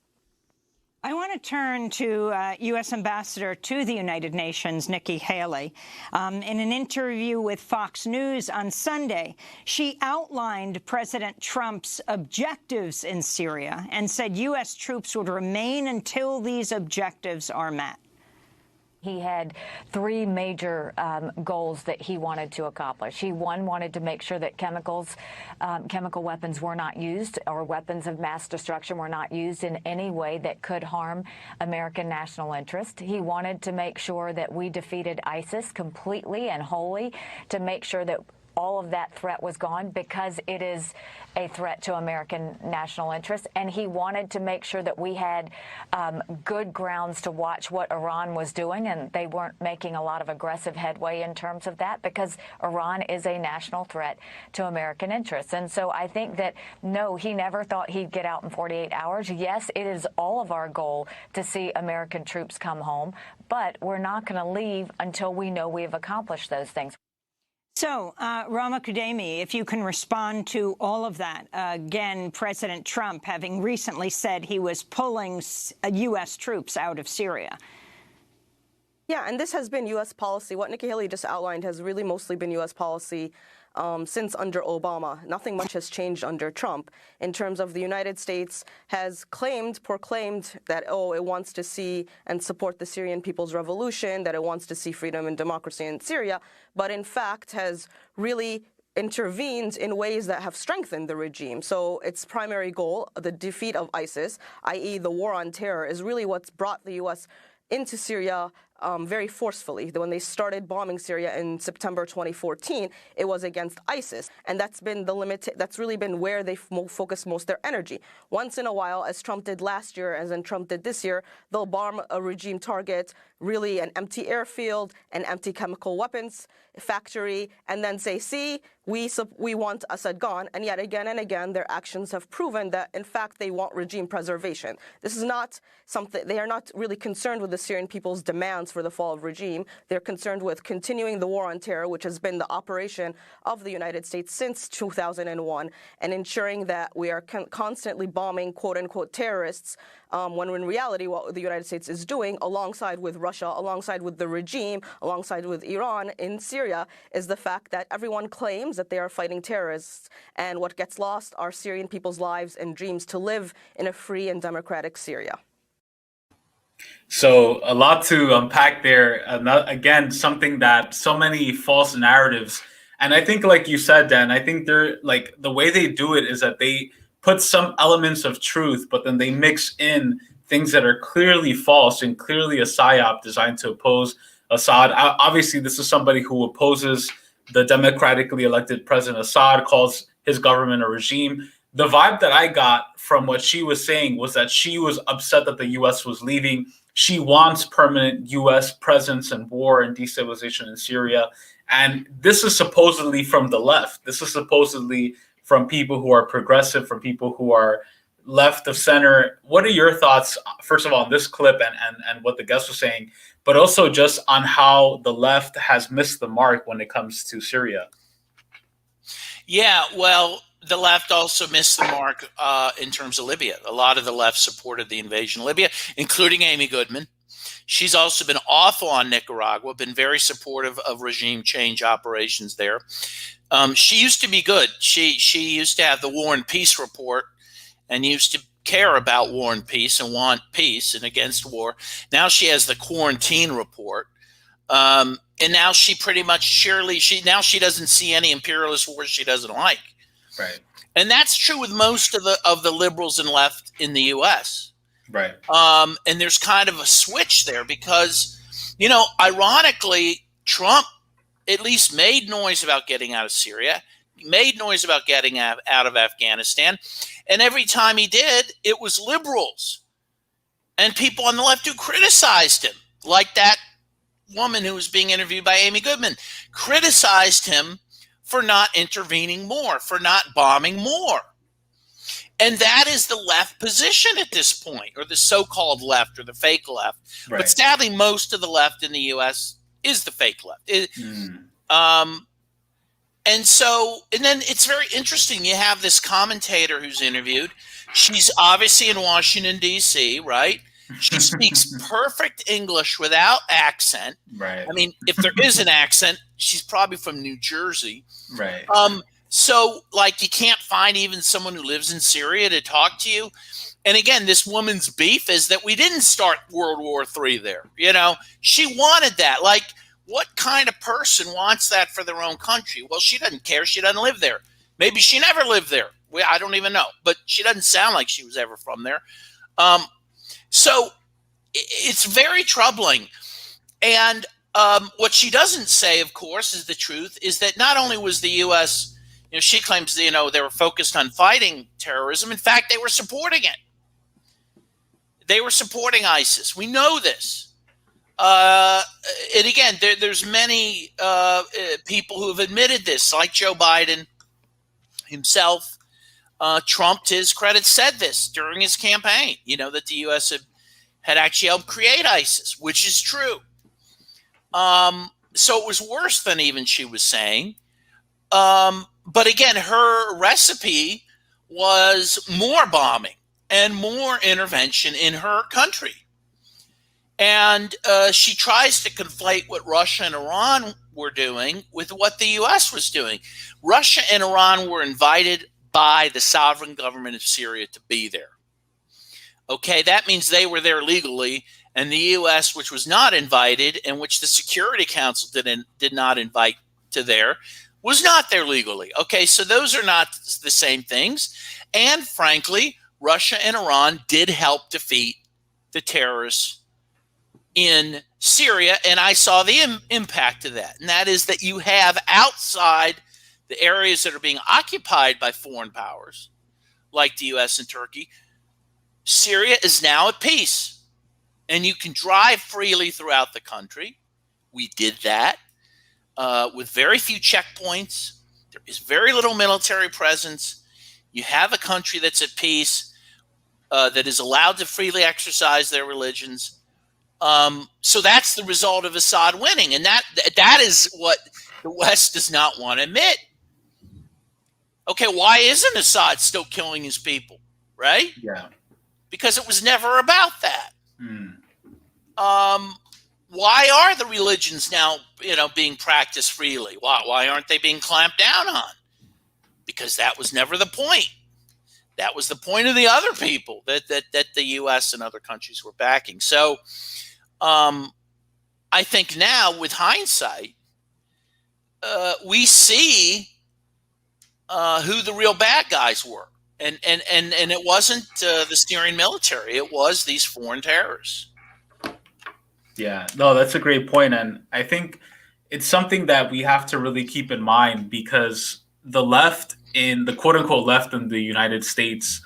I want to turn to U.S. Ambassador to the United Nations, Nikki Haley. In an interview with Fox News on Sunday, she outlined President Trump's objectives in Syria and said U.S. troops would remain until these objectives are met. He had three major goals that he wanted to accomplish. He, one, wanted to make sure that chemical weapons were not used, or weapons of mass destruction were not used in any way that could harm American national interest. He wanted to make sure that we defeated ISIS completely and wholly, to make sure that all of that threat was gone, because it is a threat to American national interest. And he wanted to make sure that we had good grounds to watch what Iran was doing, and they weren't making a lot of aggressive headway in terms of that, because Iran is a national threat to American interests. And so I think that, no, he never thought he'd get out in 48 hours. Yes, it is all of our goal to see American troops come home, but we're not going to leave until we know we have accomplished those things. So, Rama Kudemi, if you can respond to all of that. Again, President Trump having recently said he was pulling U.S. troops out of Syria. Yeah, and this has been U.S. policy. What Nikki Haley just outlined has really mostly been U.S. policy since under Obama. Nothing much has changed under Trump in terms of the United States has proclaimed that, oh, it wants to see and support the Syrian people's revolution, that it wants to see freedom and democracy in Syria, but in fact has really intervened in ways that have strengthened the regime. So its primary goal, the defeat of ISIS, i.e. the war on terror, is really what's brought the U.S. into Syria very forcefully. When they started bombing Syria in September 2014, it was against ISIS, and that's been the limit. That's really been where they focus most their energy. Once in a while, as Trump did last year, as in Trump did this year, they'll bomb a regime target, really an empty airfield, an empty chemical weapons factory, and then say, see, we want Assad gone. And yet again and again, their actions have proven that, in fact, they want regime preservation. This is not something, they are not really concerned with the Syrian people's demands for the fall of regime. They're concerned with continuing the war on terror, which has been the operation of the United States since 2001, and ensuring that we are constantly bombing quote-unquote terrorists, when in reality what the United States is doing, alongside with Russia, alongside with the regime, alongside with Iran in Syria, is the fact that everyone claims that they are fighting terrorists, and what gets lost are Syrian people's lives and dreams to live in a free and democratic Syria. So a lot to unpack there. Again, something that so many false narratives. And I think, like you said, Dan, I think they're like, the way they do it is that they put some elements of truth, but then they mix in things that are clearly false and clearly a psyop designed to oppose Assad. Obviously, this is somebody who opposes the democratically elected President Assad, calls his government a regime. The vibe that I got from what she was saying was that she was upset that the U.S. was leaving. She wants permanent U.S. presence and war and destabilization in Syria. And this is supposedly from the left. This is supposedly from people who are progressive, from people who are left of center. What are your thoughts, first of all, on this clip and what the guest was saying, but also just on how the left has missed the mark when it comes to Syria? Yeah, well, the left also missed the mark in terms of Libya. A lot of the left supported the invasion of Libya, including Amy Goodman. She's also been awful on Nicaragua, been very supportive of regime change operations there. She used to be good. She used to have the War and Peace report and used to care about war and peace and want peace and against war. Now she has the quarantine report. And now she pretty much she doesn't see any imperialist wars she doesn't like. Right. And that's true with most of the liberals and left in the US. Right. And there's kind of a switch there because, ironically, Trump at least made noise about getting out of Syria, made noise about getting out of Afghanistan. And every time he did, it was liberals and people on the left who criticized him, like that woman who was being interviewed by Amy Goodman, criticized him for not intervening more, for not bombing more. And that is the left position at this point, or the so-called left or the fake left. Right. But sadly, most of the left in the U.S. is the fake left. And then it's very interesting. You have this commentator who's interviewed. She's obviously in Washington, D.C., right? She speaks perfect English without accent. Right. I mean, if there is an accent, she's probably from New Jersey. Right. So, like, you can't find even someone who lives in Syria to talk to you. And again, this woman's beef is that we didn't start World War III there. She wanted that. Like, what kind of person wants that for their own country? Well, she doesn't care. She doesn't live there. Maybe she never lived there. I don't even know. But she doesn't sound like she was ever from there. So it's very troubling. And what she doesn't say, of course, is the truth, is that not only was the U.S., she claims, they were focused on fighting terrorism. In fact, they were supporting it. They were supporting ISIS. We know this. And again, there's many people who have admitted this, like Joe Biden himself. Trump, to his credit, said this during his campaign, that the U.S. had actually helped create ISIS, which is true. So it was worse than even she was saying. But again, her recipe was more bombing and more intervention in her country. And she tries to conflate what Russia and Iran were doing with what the U.S. was doing. Russia and Iran were invited by the sovereign government of Syria to be there. Okay, that means they were there legally, and the U.S., which was not invited, and which the Security Council did not invite to there, was not there legally. Okay, so those are not the same things. And frankly, Russia and Iran did help defeat the terrorists in Syria, and I saw the impact of that. And that is that you have outside the areas that are being occupied by foreign powers, like the US and Turkey, Syria is now at peace. And you can drive freely throughout the country. We did that with very few checkpoints. There is very little military presence. You have a country that's at peace, that is allowed to freely exercise their religions. So that's the result of Assad winning. And that is what the West does not want to admit. Okay, why isn't Assad still killing his people, right? Yeah. Because it was never about that. Why are the religions now, being practiced freely? Why aren't they being clamped down on? Because that was never the point. That was the point of the other people that the U.S. and other countries were backing. So I think now, with hindsight, we see who the real bad guys were. And it wasn't the Syrian military. It was these foreign terrorists. Yeah, no, that's a great point. And I think it's something that we have to really keep in mind, because the left, in the quote unquote left in the United States,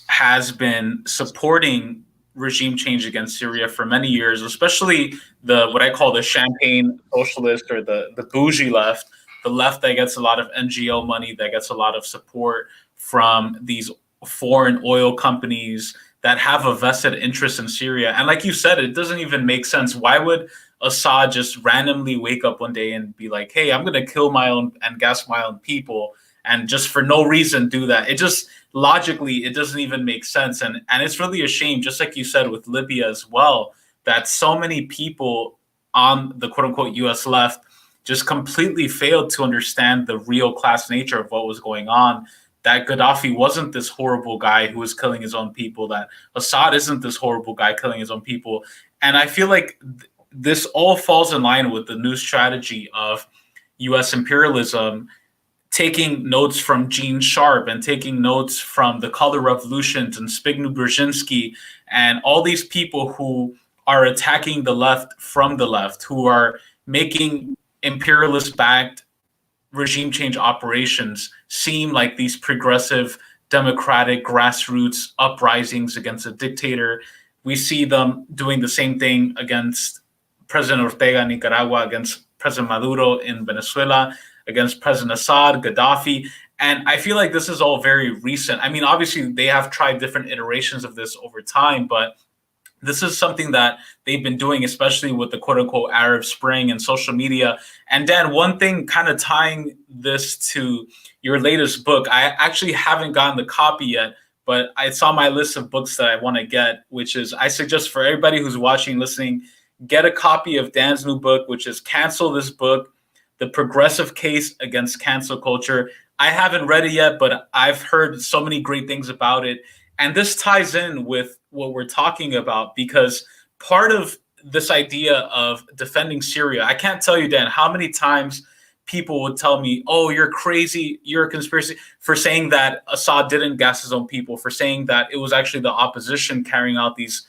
has been supporting regime change against Syria for many years, especially what I call the champagne socialist, or the bougie left, the left that gets a lot of NGO money, that gets a lot of support from these foreign oil companies that have a vested interest in Syria. And like you said, it doesn't even make sense. Why would Assad just randomly wake up one day and be like, hey, I'm going to kill my own and gas my own people, and just for no reason do that? It just, logically, it doesn't even make sense. And it's really a shame, just like you said with Libya as well, that so many people on the quote unquote US left just completely failed to understand the real class nature of what was going on. That Gaddafi wasn't this horrible guy who was killing his own people, that Assad isn't this horrible guy killing his own people. And I feel like this all falls in line with the new strategy of US imperialism, taking notes from Gene Sharp and taking notes from the Color Revolutions and Zbigniew Brzezinski and all these people who are attacking the left from the left, who are making imperialist-backed regime change operations seem like these progressive, democratic grassroots uprisings against a dictator. We see them doing the same thing against President Ortega in Nicaragua, against President Maduro in Venezuela, against President Assad, Gaddafi. And I feel like this is all very recent. I mean, obviously, they have tried different iterations of this over time, but this is something that they've been doing, especially with the quote unquote Arab Spring and social media. And Dan, one thing kind of tying this to your latest book, I actually haven't gotten the copy yet, but it's on my list of books that I want to get, which is, I suggest for everybody who's watching, listening, get a copy of Dan's new book, which is Cancel This Book, The Progressive Case Against Cancel Culture. I haven't read it yet, but I've heard so many great things about it. And this ties in with what we're talking about, because part of this idea of defending Syria, I can't tell you, Dan, how many times people would tell me, oh, you're crazy, you're a conspiracy, for saying that Assad didn't gas his own people, for saying that it was actually the opposition carrying out these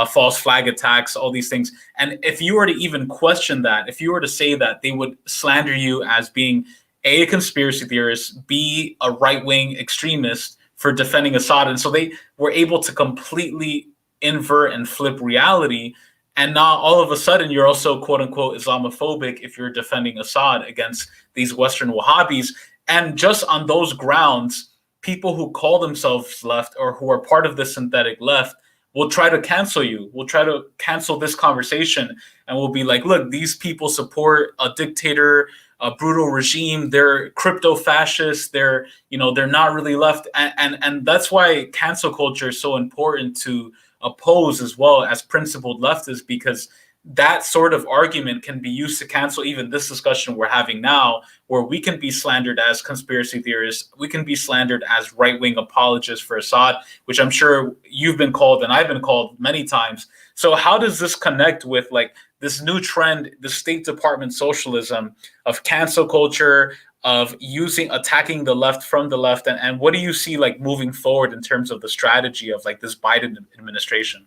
false flag attacks, all these things. And if you were to even question that, if you were to say that, they would slander you as being A, a conspiracy theorist, B, a right-wing extremist for defending Assad. And so they were able to completely invert and flip reality. And now all of a sudden you're also quote unquote Islamophobic if you're defending Assad against these Western Wahhabis. And just on those grounds, people who call themselves left or who are part of the synthetic left will try to cancel you, will try to cancel this conversation, and will be like, look, these people support a dictator, a brutal regime, they're crypto fascists, they're not really left. And that's why cancel culture is so important to oppose as well as principled leftists, because that sort of argument can be used to cancel even this discussion we're having now, where we can be slandered as conspiracy theorists, we can be slandered as right-wing apologists for Assad, which I'm sure you've been called and I've been called many times. So how does this connect with like this new trend, the State Department socialism of cancel culture, of attacking the left from the left? And what do you see like moving forward in terms of the strategy of like this Biden administration?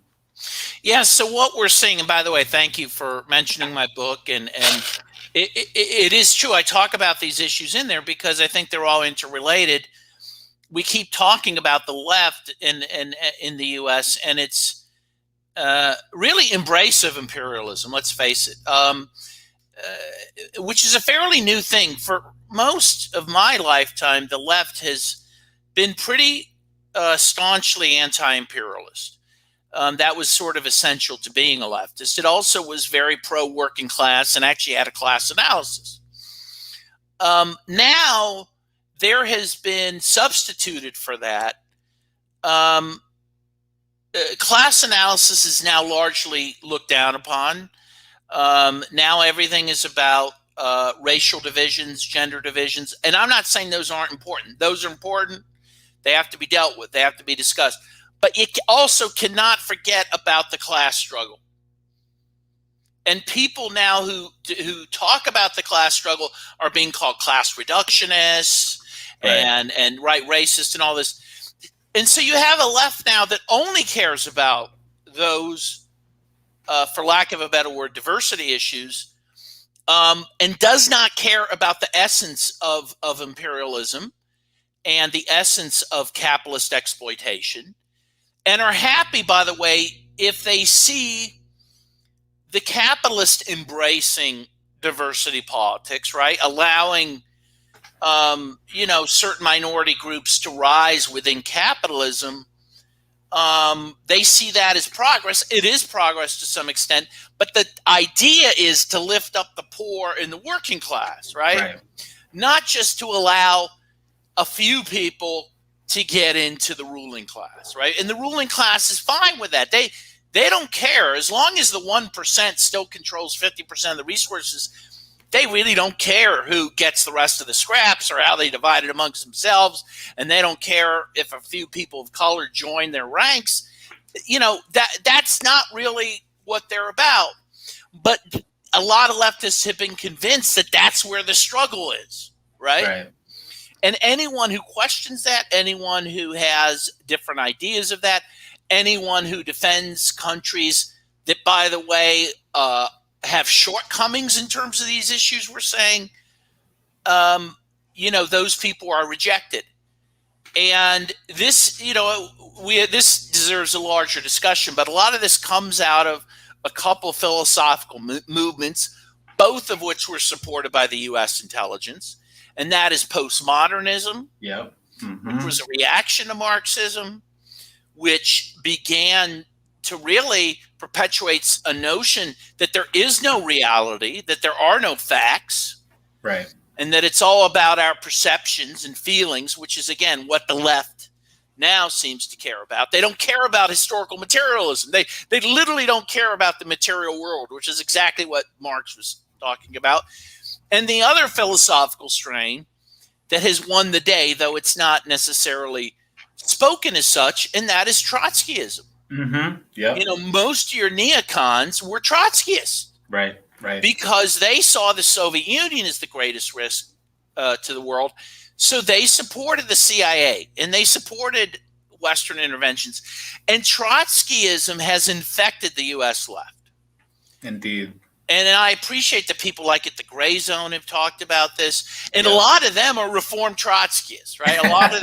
Yeah. So what we're seeing, and by the way, thank you for mentioning my book, and it is true. I talk about these issues in there because I think they're all interrelated. We keep talking about the left in the U.S. and it's really embrace of imperialism. Let's face it, which is a fairly new thing. For most of my lifetime, the left has been pretty staunchly anti-imperialist. That was sort of essential to being a leftist. It also was very pro-working class and actually had a class analysis. Now, there has been substituted for that. Class analysis is now largely looked down upon. Now everything is about racial divisions, gender divisions. And I'm not saying those aren't important. Those are important. They have to be dealt with. They have to be discussed. But you also cannot forget about the class struggle. And people now who talk about the class struggle are being called class reductionists, right, and right racist and all this. And so you have a left now that only cares about those, for lack of a better word, diversity issues, and does not care about the essence of imperialism and the essence of capitalist exploitation, and are happy, by the way, if they see the capitalist embracing diversity politics, right? Allowing, certain minority groups to rise within capitalism. They see that as progress. It is progress to some extent, but the idea is to lift up the poor and the working class, right? Not just to allow a few people to get into the ruling class, right? And the ruling class is fine with that. They don't care. As long as the 1% still controls 50% of the resources, they really don't care who gets the rest of the scraps or how they divide it amongst themselves. And they don't care if a few people of color join their ranks. That's not really what they're about. But a lot of leftists have been convinced that that's where the struggle is, right? And anyone who questions that, anyone who has different ideas of that, anyone who defends countries that, by the way, have shortcomings in terms of these issues, we're saying, those people are rejected. And this, this deserves a larger discussion, but a lot of this comes out of a couple of philosophical movements, both of which were supported by the U.S. intelligence. And that is postmodernism, which was a reaction to Marxism, which began to really perpetuate a notion that there is no reality, that there are no facts, and that it's all about our perceptions and feelings, which is, again, what the left now seems to care about. They don't care about historical materialism. They literally don't care about the material world, which is exactly what Marx was talking about. And the other philosophical strain that has won the day, though it's not necessarily spoken as such, and that is Trotskyism. Most of your neocons were Trotskyists. Right. Because they saw the Soviet Union as the greatest risk to the world. So they supported the CIA and they supported Western interventions. And Trotskyism has infected the U.S. left. Indeed. And I appreciate that people like it. The Gray Zone have talked about this, and a lot of them are reformed Trotskyists, right? A lot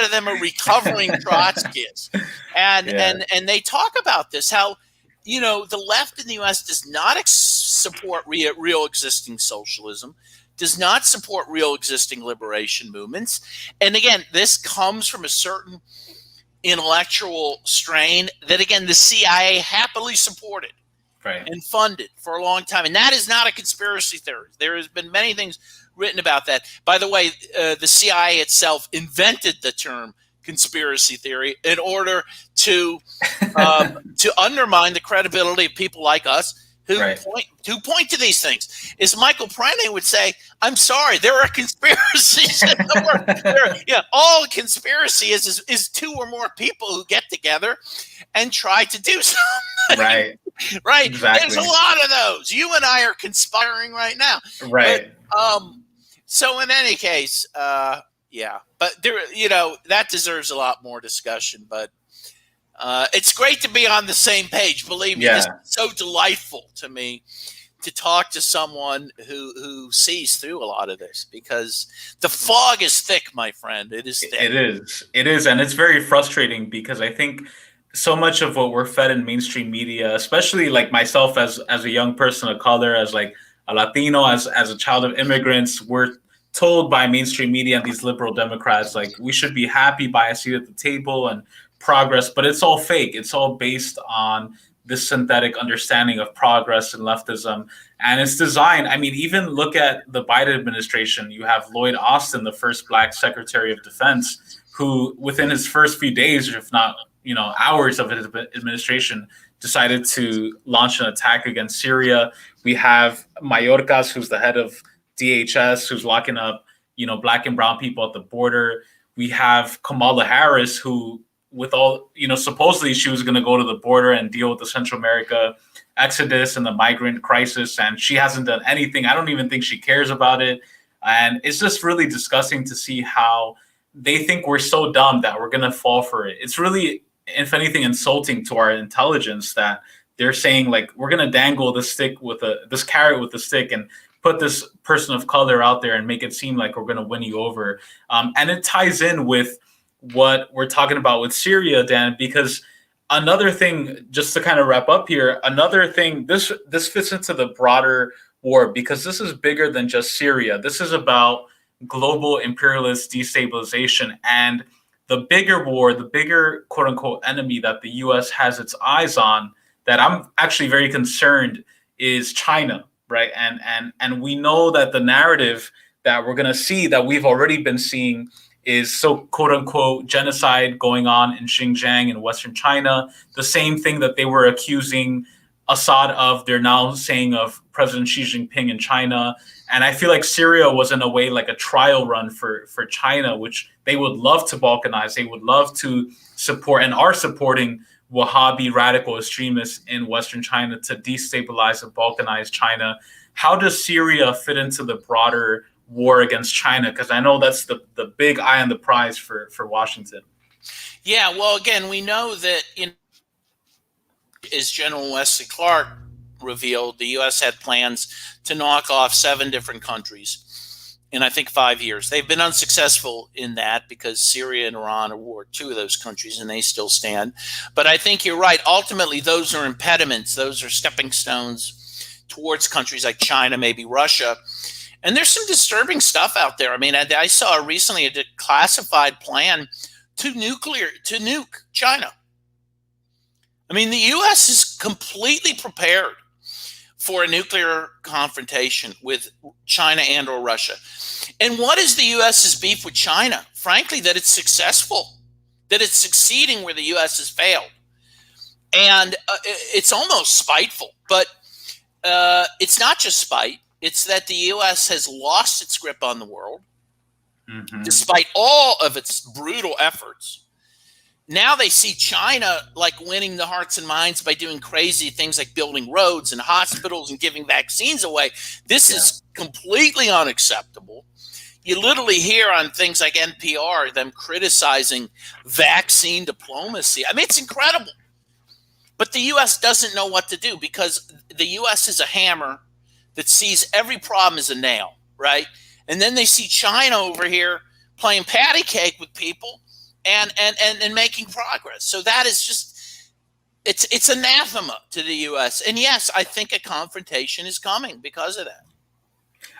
of them are recovering Trotskyists, and they talk about this. How the left in the U.S. does not support real existing socialism, does not support real existing liberation movements, and again, this comes from a certain intellectual strain that, again, the CIA happily supported. And funded for a long time. And that is not a conspiracy theory. There has been many things written about that. By the way, the CIA itself invented the term conspiracy theory in order to undermine the credibility of people like us who point to these things. As Michael Prene would say, I'm sorry, there are conspiracies in the world. All conspiracy is two or more people who get together and try to do something. Exactly. There's a lot of those. You and I are conspiring right now. But, so in any case, but there, that deserves a lot more discussion. But It's great to be on the same page. Believe me, This is so delightful to me to talk to someone who sees through a lot of this, because the fog is thick, my friend. It is thick. It is. And it's very frustrating because I think so much of what we're fed in mainstream media, especially like myself as a young person of color, as like a Latino, as a child of immigrants, we're told by mainstream media and these liberal Democrats, like we should be happy by a seat at the table and progress, but it's all fake. It's all based on this synthetic understanding of progress and leftism. And it's designed, I mean, even look at the Biden administration. You have Lloyd Austin, the first Black Secretary of Defense, who within his first few days, if not, hours of his administration, decided to launch an attack against Syria. We have Mayorkas, who's the head of DHS, who's locking up, Black and brown people at the border. We have Kamala Harris, who, with all, supposedly she was going to go to the border and deal with the Central America exodus and the migrant crisis, and she hasn't done anything. I don't even think she cares about it. And it's just really disgusting to see how they think we're so dumb that we're going to fall for it. It's really, if anything, insulting to our intelligence that they're saying, like, we're going to dangle this carrot with a stick and put this person of color out there and make it seem like we're going to win you over. And it ties in with what we're talking about with Syria, Dan, because another thing, just to kind of wrap up here, another thing, this fits into the broader war, because this is bigger than just Syria. This is about global imperialist destabilization, and the bigger war, the bigger quote unquote enemy that the US has its eyes on, that I'm actually very concerned, is China, right? And we know that the narrative that we're going to see, that we've already been seeing, is so quote unquote genocide going on in Xinjiang in Western China. The same thing that they were accusing Assad of, they're now saying of President Xi Jinping in China. And I feel like Syria was in a way like a trial run for China, which they would love to balkanize. They would love to support and are supporting Wahhabi radical extremists in Western China to destabilize and balkanize China. How does Syria fit into the broader war against China? Because I know that's the big eye on the prize for Washington. Yeah, well, again, we know that, as General Wesley Clark revealed, the U.S. had plans to knock off 7 different countries in, I think, 5 years. They've been unsuccessful in that because Syria and Iran are 2 of those countries, and they still stand. But I think you're right. Ultimately, those are impediments. Those are stepping stones towards countries like China, maybe Russia. And there's some disturbing stuff out there. I mean, I saw recently a classified plan to nuke China. I mean, the U.S. is completely prepared for a nuclear confrontation with China and or Russia. And what is the U.S.'s beef with China? Frankly, that it's successful, that it's succeeding where the U.S. has failed. And it's almost spiteful, but it's not just spite. It's that the U.S. has lost its grip on the world, despite all of its brutal efforts. Now they see China like winning the hearts and minds by doing crazy things like building roads and hospitals and giving vaccines away. This is completely unacceptable. You literally hear on things like NPR them criticizing vaccine diplomacy. I mean, it's incredible. But the U.S. doesn't know what to do, because the U.S. is a hammer that sees every problem as a nail, right? And then they see China over here playing patty cake with people and making progress. So that is just, it's anathema to the U.S. And yes, I think a confrontation is coming because of that.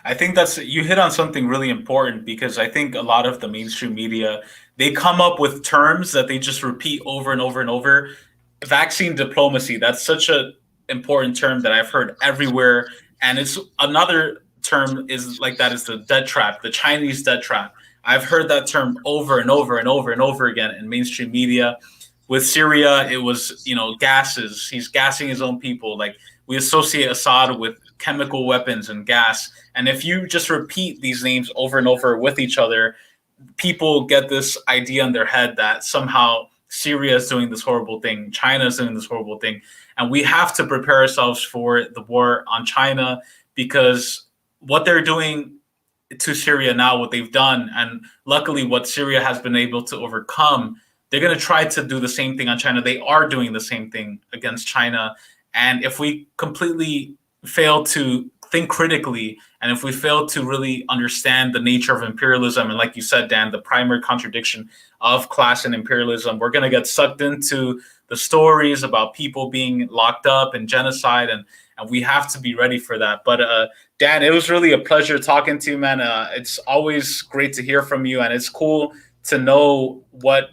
I think you hit on something really important, because I think a lot of the mainstream media, they come up with terms that they just repeat over and over and over. Vaccine diplomacy, that's such an important term that I've heard everywhere. And it's another term is like that is the debt trap, the Chinese debt trap. I've heard that term over and over and over and over again in mainstream media. With Syria, it was, gases. He's gassing his own people. Like, we associate Assad with chemical weapons and gas. And if you just repeat these names over and over with each other, people get this idea in their head that somehow Syria is doing this horrible thing, China is doing this horrible thing. And we have to prepare ourselves for the war on China, because what they're doing to Syria now, what they've done, and luckily what Syria has been able to overcome they're going to try to do the same thing on China. They are doing the same thing against China. And if we completely fail to think critically, and if we fail to really understand the nature of imperialism, and like you said, Dan, the primary contradiction of class and imperialism, we're going to get sucked into the stories about people being locked up and genocide, and we have to be ready for that. But Dan, it was really a pleasure talking to you, man. It's always great to hear from you, and it's cool to know what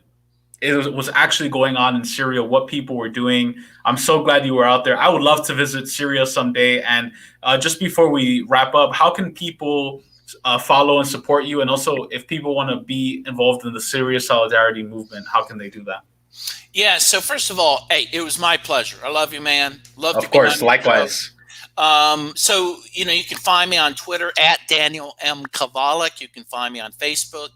was actually going on in Syria, what people were doing. I'm so glad you were out there. I would love to visit Syria someday. And just before we wrap up, how can people follow and support you? And also, if people want to be involved in the Syria Solidarity movement, how can they do that? Yeah, so first of all, hey, it was my pleasure. I love you, man. Love to be on your show. Of course, likewise. So, you know, you can find me on Twitter at Daniel M. Kovalik. You can find me on Facebook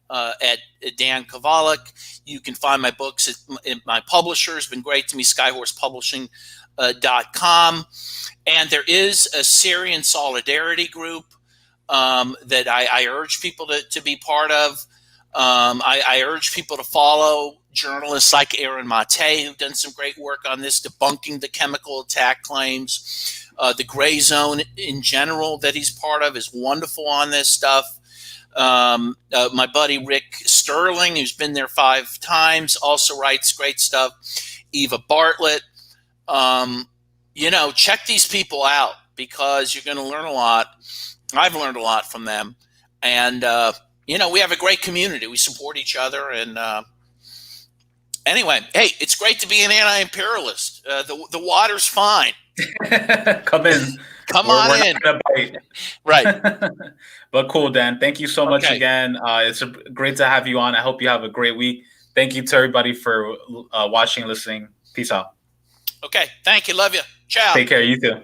at Dan Kovalik. You can find my books at my publisher. Has been great to me, skyhorsepublishing.com. And there is a Syrian solidarity group that I urge people to be part of. I urge people to follow journalists like Aaron Mate, who've done some great work on this, debunking the chemical attack claims. The Gray Zone in general that he's part of is wonderful on this stuff. My buddy Rick Sterling, who's been there 5 times, also writes great stuff. Eva Bartlett. You know, check these people out because you're going to learn a lot. I've learned a lot from them. And, you know, we have a great community. We support each other. And anyway, hey, it's great to be an anti-imperialist. The water's fine. Come in. Come on in. Not gonna bite. Right. But cool, Dan. Thank you so much again. It's great to have you on. I hope you have a great week. Thank you to everybody for watching and listening. Peace out. Okay. Thank you. Love you. Ciao. Take care. You too.